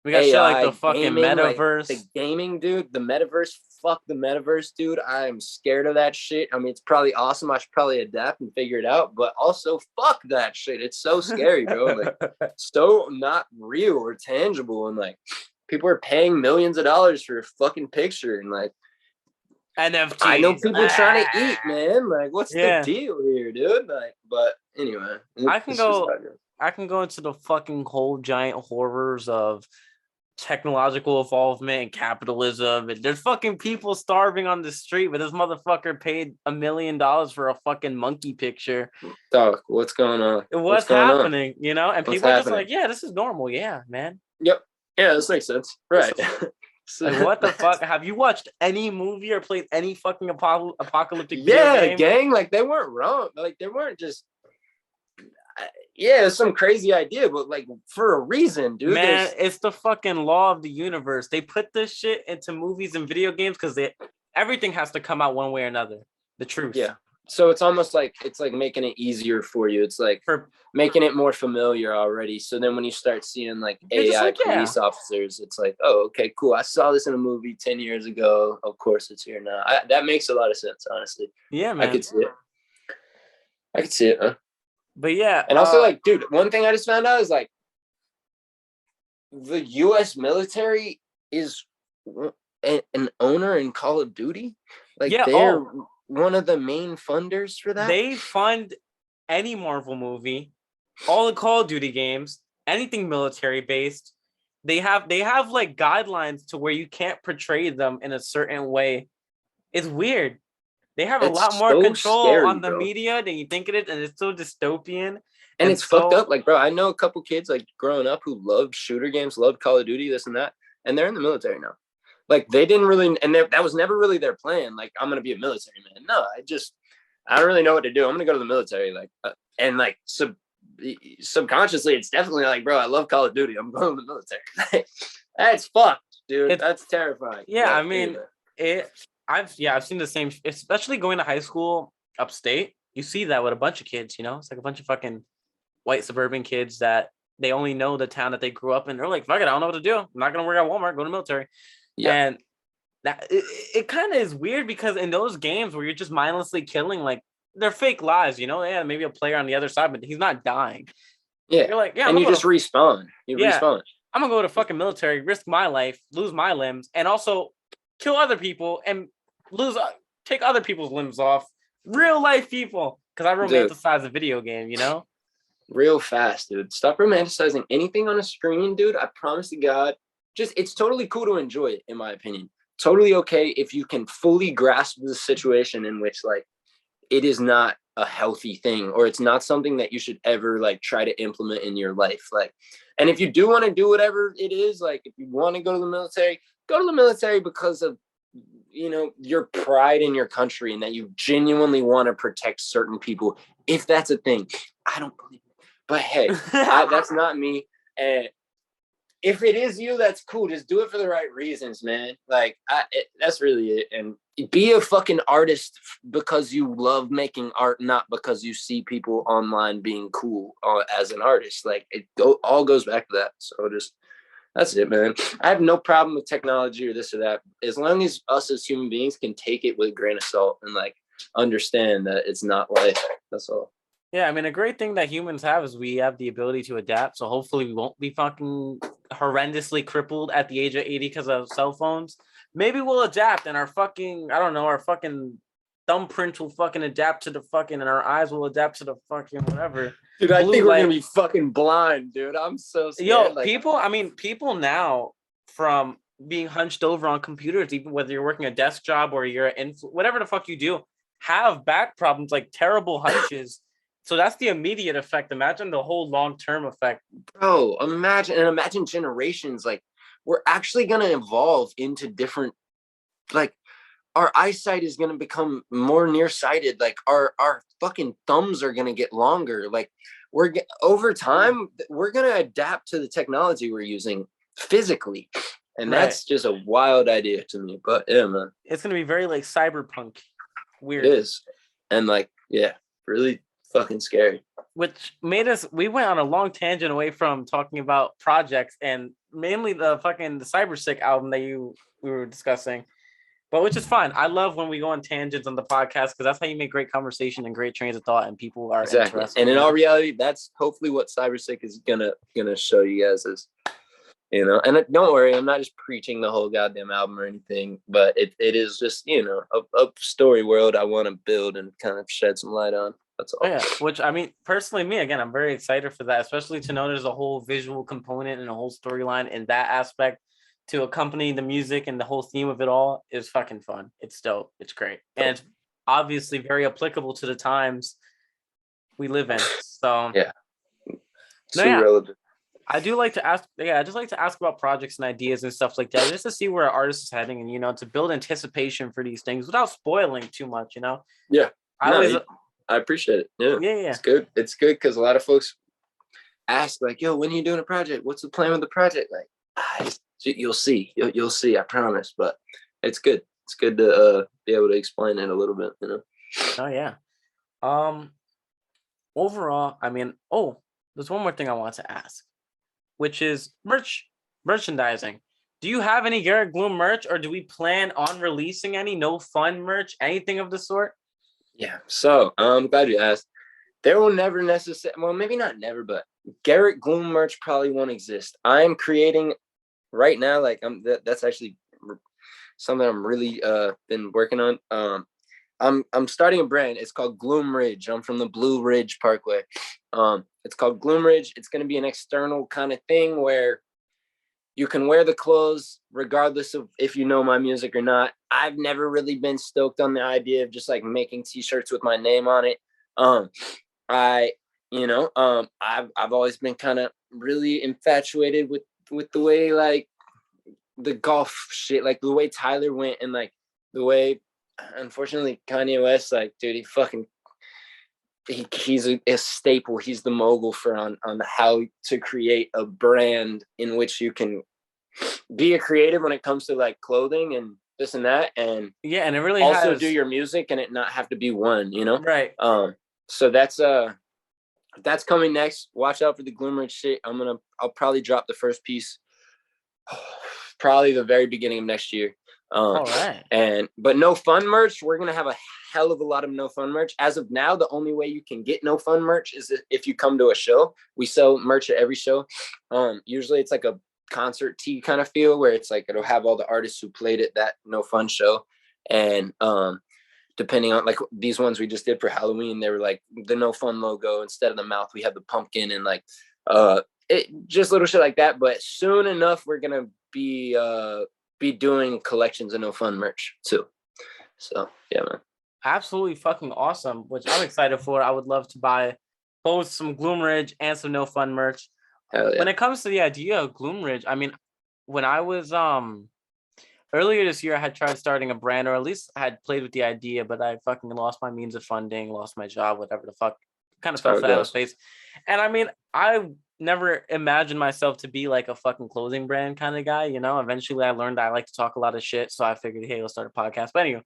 we got AI, shit like the fucking gaming, metaverse. Like, the gaming, dude, the metaverse. Fuck the metaverse, dude. I am scared of that shit. I mean, it's probably awesome. I should probably adapt and figure it out, but also fuck that shit. It's so scary, bro. Like, so not real or tangible. And like, people are paying millions of dollars for a fucking picture. And like, NFTs. I know people trying to eat, man. Like, what's the deal here, dude? Like, but anyway, I can go into the fucking whole giant horrors of technological evolvement and capitalism, and there's fucking people starving on the street, but this motherfucker paid $1 million for a fucking monkey picture. Dog, what's going on? What's happening? You know, and people are just like, yeah, this is normal. Yeah, man. Yep. Yeah, this makes sense. Right. Like, what the fuck? Have you watched any movie or played any fucking apocalyptic video game? Gang, like they weren't wrong. Like they weren't just it's some crazy idea, but like for a reason, dude. Man, it's the fucking law of the universe. They put this shit into movies and video games because everything has to come out one way or another. The truth. Yeah. So it's almost like making it easier for you. It's like making it more familiar already. So then when you start seeing like AI police officers, it's like, oh, okay, cool. I saw this in a movie 10 years ago. Of course it's here now. That makes a lot of sense, honestly. Yeah, man. I could see it, huh? But yeah. And also, like, dude, one thing I just found out is like the U.S. military is an owner in Call of Duty. Like, they're one of the main funders for that. They fund any Marvel movie, all the Call of Duty games, anything military based. They have like guidelines to where you can't portray them in a certain way. It's weird. They have a lot more control on the media than you think it is, and it's so dystopian. And it's fucked up. Like, bro, I know a couple kids like growing up who loved shooter games, loved Call of Duty, this and that, and they're in the military now. Like, they didn't really, and that was never really their plan. Like, I'm gonna be a military man. No, I don't really know what to do. I'm gonna go to the military. Like, and like subconsciously, it's definitely like, bro, I love Call of Duty. I'm going to the military. That's fucked, dude. That's terrifying. Yeah, I mean, I've seen the same, especially going to high school upstate. You see that with a bunch of kids, you know, it's like a bunch of fucking white suburban kids that they only know the town that they grew up in. They're like, fuck it, I don't know what to do. I'm not going to work at Walmart, go to the military. Yeah. And that it kind of is weird because in those games where you're just mindlessly killing, like they're fake lives, you know, maybe a player on the other side, but he's not dying. Yeah. You're like, and you just respawn. Respawn. I'm going to go to fucking military, risk my life, lose my limbs, and also kill other people and take other people's limbs off. Real life people. Because I romanticize a video game, you know? Real fast, dude. Stop romanticizing anything on a screen, dude. I promise to God. It's totally cool to enjoy it, in my opinion. Totally okay if you can fully grasp the situation in which, like, it is not a healthy thing, or it's not something that you should ever, like, try to implement in your life. Like, and if you do want to do whatever it is, like, if you want to go to the military because of, you know, your pride in your country and that you genuinely want to protect certain people if that's a thing. I don't believe it. But hey, that's not me. And if it is you, that's cool. Just do it for the right reasons, man. Like, that's really it. And be a fucking artist because you love making art, not because you see people online being cool as an artist. Like, all goes back to that. So that's it, man. I have no problem with technology or this or that. As long as us as human beings can take it with a grain of salt and like understand that it's not life. That's all. Yeah, I mean, a great thing that humans have is we have the ability to adapt. So hopefully we won't be fucking horrendously crippled at the age of 80 because of cell phones. Maybe we'll adapt and our fucking, I don't know, our fucking thumbprint will fucking adapt to the fucking, and our eyes will adapt to the fucking whatever. Dude, I think we're going to be fucking blind, dude. I'm so scared. Yo, like, people now from being hunched over on computers, even whether you're working a desk job or you're whatever the fuck you do, have back problems, like terrible hunches. So that's the immediate effect. Imagine the whole long-term effect. Bro, imagine generations. Like, we're actually going to evolve into different, like, our eyesight is going to become more nearsighted. Like, our fucking thumbs are going to get longer. Like, over time, we're going to adapt to the technology we're using physically. And that's just a wild idea to me. But yeah, man. It's going to be very, like, cyberpunk. Weird. It is. And, like, yeah, really fucking scary. Which made us, we went on a long tangent away from talking about projects and mainly the Cyber Sick album that we were discussing, but which is fine. I love when we go on tangents on the podcast because that's how you make great conversation and great trains of thought and people are interested. And in all reality, that's hopefully what Cyber Sick is gonna show you guys is, you know. And don't worry, I'm not just preaching the whole goddamn album or anything, but it is just, you know, a story world I want to build and kind of shed some light on. That's all. Yeah, which I mean, personally, me again, I'm very excited for that, especially to know there's a whole visual component and a whole storyline in that aspect to accompany the music, and the whole theme of it all is fucking fun. It's dope. It's great, and it's obviously very applicable to the times we live in. So yeah, relevant. I do like to ask. Yeah, I just like to ask about projects and ideas and stuff like that, just to see where an artist is heading, and, you know, to build anticipation for these things without spoiling too much. You know. Yeah. I appreciate it. Yeah. It's good. It's good because a lot of folks ask, like, yo, when are you doing a project? What's the plan with the project? Like, you'll see. You'll see, I promise. But it's good. It's good to be able to explain it a little bit, you know? Oh, yeah. Overall, I mean, there's one more thing I want to ask, which is merchandising. Do you have any Garrett Gloom merch, or do we plan on releasing any NOFUN merch, anything of the sort? Yeah, so I'm glad you asked. There will never necessarily, well, maybe not never, but Garrett Gloom merch probably won't exist. I'm creating right now, like that's actually something I'm really been working on. I'm starting a brand. It's called Gloom Ridge. I'm from the Blue Ridge Parkway. It's called Gloom Ridge. It's going to be an external kind of thing where you can wear the clothes regardless of if you know my music or not. I've never really been stoked on the idea of just like making t-shirts with my name on it. I've always been kind of really infatuated with the way like the golf shit, like the way Tyler went, and like the way, unfortunately, Kanye West, like, dude, he's a staple. He's the mogul on how to create a brand in which you can be a creative when it comes to like clothing and this and that, and yeah, and it really also do your music and it not have to be one, you know? Right. So that's coming next. Watch out for the Gloom Ridge shit. I'll probably drop the first piece probably the very beginning of next year. All right. But NOFUN merch, we're gonna have a hell of a lot of NOFUN merch. As of now, the only way you can get NOFUN merch is if you come to a show. We sell merch at every show. Usually it's like a concert tee kind of feel where it's like it'll have all the artists who played at that NOFUN show. And depending on, like, these ones we just did for Halloween, they were like the NOFUN logo. Instead of the mouth, we had the pumpkin, and like just little shit like that. But soon enough, we're gonna be doing collections of NOFUN merch too. So yeah, man. Absolutely fucking awesome, which I'm excited for. I would love to buy both some Gloom Ridge and some NOFUN merch. Hell yeah. When it comes to the idea of Gloom Ridge, I mean, when I was earlier this year, I had tried starting a brand, or at least I had played with the idea, but I fucking lost my means of funding, lost my job, whatever the fuck kind of That's how fell it flat on his goes. face. And I mean, I never imagined myself to be like a fucking clothing brand kind of guy, you know. Eventually I learned I like to talk a lot of shit. So I figured, hey, let's start a podcast. But anyway,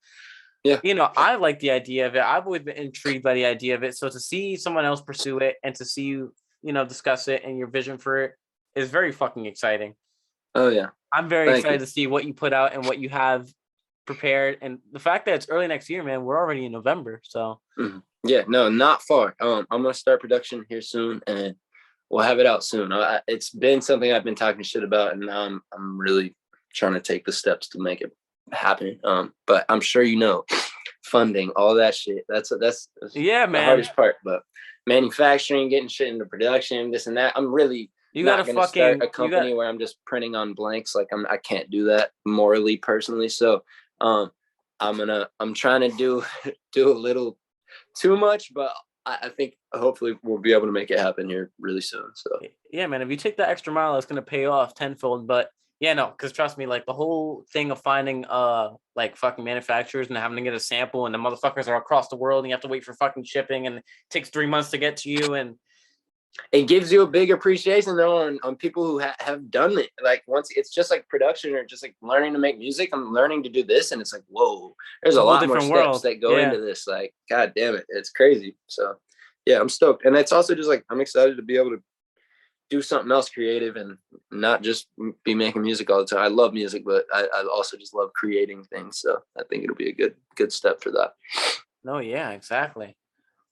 Yeah. you know, I like the idea of it. I've always been intrigued by the idea of it. So to see someone else pursue it and to see you, you know, discuss it and your vision for it is very fucking exciting. Oh yeah. I'm very Thank excited you. to see what you put out and what you have prepared. And the fact that it's early next year, man, we're already in November. So Mhm. Yeah, no, not far. I'm gonna start production here soon, and we'll have it out soon. It's been something I've been talking shit about, and now I'm really trying to take the steps to make it happen. But I'm sure you know, funding, all that shit. That's yeah, the man, hardest part. But manufacturing, getting shit into production, this and that. I'm really you gotta not gonna start fucking, a company where I'm just printing on blanks. Like I can't do that morally, personally. So I'm trying to do do a little too much, but I think hopefully we'll be able to make it happen here really soon. So yeah, man, if you take that extra mile, it's gonna pay off tenfold. But yeah, no, because trust me, like the whole thing of finding like fucking manufacturers and having to get a sample and the motherfuckers are across the world and you have to wait for fucking shipping and it takes 3 months to get to you. And it gives you a big appreciation though on people who have done it. Like once it's just like production or just like learning to make music. I'm learning to do this, and it's like, whoa, there's it's a a whole lot more different steps world. that go Yeah. into this. Like, god damn it, it's crazy. So yeah, I'm stoked, and it's also just like I'm excited to be able to do something else creative and not just be making music all the time. I love music, but I also just love creating things. So I think it'll be a good step for that. No, yeah, exactly.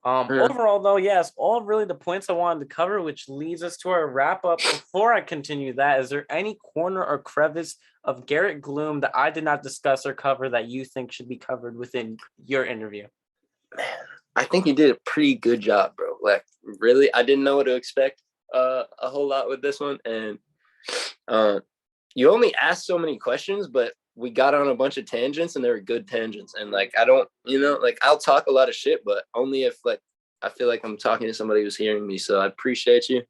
Yeah. Overall, though, yes, all really the points I wanted to cover, which leads us to our wrap up. Before I continue that, is there any corner or crevice of Garrett Gloom that I did not discuss or cover that you think should be covered within your interview? Man, I think you did a pretty good job, bro. Like, really, I didn't know what to expect a whole lot with this one, and you only asked so many questions, but we got on a bunch of tangents, and they were good tangents. And like, I don't, like I'll talk a lot of shit, but only if like I feel like I'm talking to somebody who's hearing me. So I appreciate you.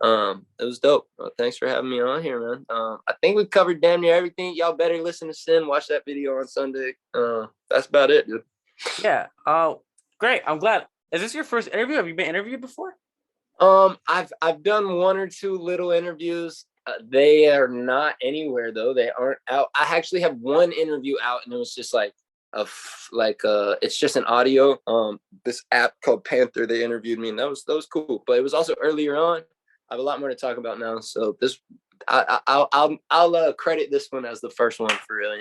It was dope. Thanks for having me on here, man. I think we covered damn near everything. Y'all better listen to Sin. Watch that video on Sunday. That's about it, dude. Yeah. Great. I'm glad. Is this your first interview? Have you been interviewed before? I've done one or two little interviews. They are not anywhere though. They aren't out. I actually have one interview out, and it was just like it's just an audio. This app called Panther. They interviewed me, and that was cool. But it was also earlier on. I have a lot more to talk about now. So this, I'll credit this one as the first one for real.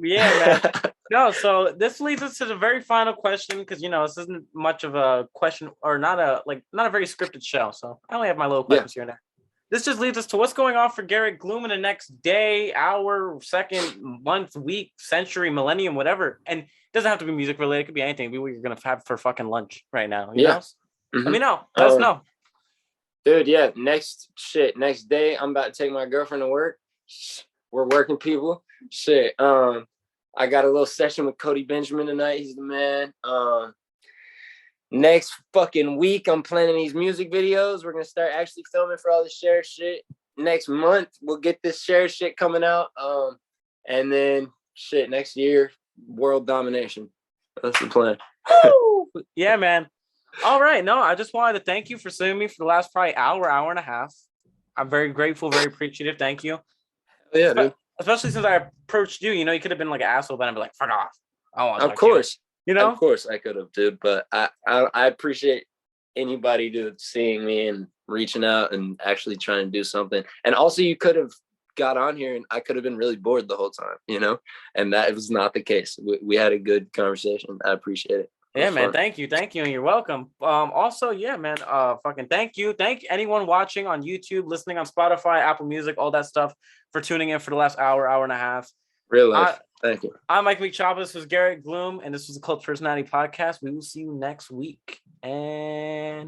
Yeah, man. No, so this leads us to the very final question because this isn't much of a question or not a very scripted show. So I only have my little questions here and there. This just leads us to what's going on for Garrett Gloom in the next day, hour, second, month, week, century, millennium, whatever. And it doesn't have to be music related. It could be anything. It could be what you're gonna have for fucking lunch right now. You know? Mm-hmm. Let me know. Let us know. Dude, yeah. Next day, I'm about to take my girlfriend to work. We're working people. Shit. I got a little session with Cody Benjamin tonight. He's the man. Next fucking week, I'm planning these music videos. We're gonna start actually filming for all the share shit. Next month, we'll get this share shit coming out. And then shit, next year, world domination. That's the plan. Yeah, man. All right. No, I just wanted to thank you for sitting me for the last probably hour and a half. I'm very grateful, very appreciative. Thank you. Yeah, dude. Especially since I approached you, you could have been like an asshole, but I'd be like, fuck off. I want to Of course. Of course I could have, dude. But I appreciate anybody, dude, seeing me and reaching out and actually trying to do something. And also, you could have got on here and I could have been really bored the whole time, and that was not the case. We had a good conversation. I appreciate it. Yeah, man. Thank you, and you're welcome. Also, yeah, man. Fucking thank you. Thank anyone watching on YouTube, listening on Spotify, Apple Music, all that stuff for tuning in for the last hour and a half. Real life. Thank you. I'm Mikeymcchoppa. This was Garrett Gloom, and this was the Cult Personality Podcast. We will see you next week. And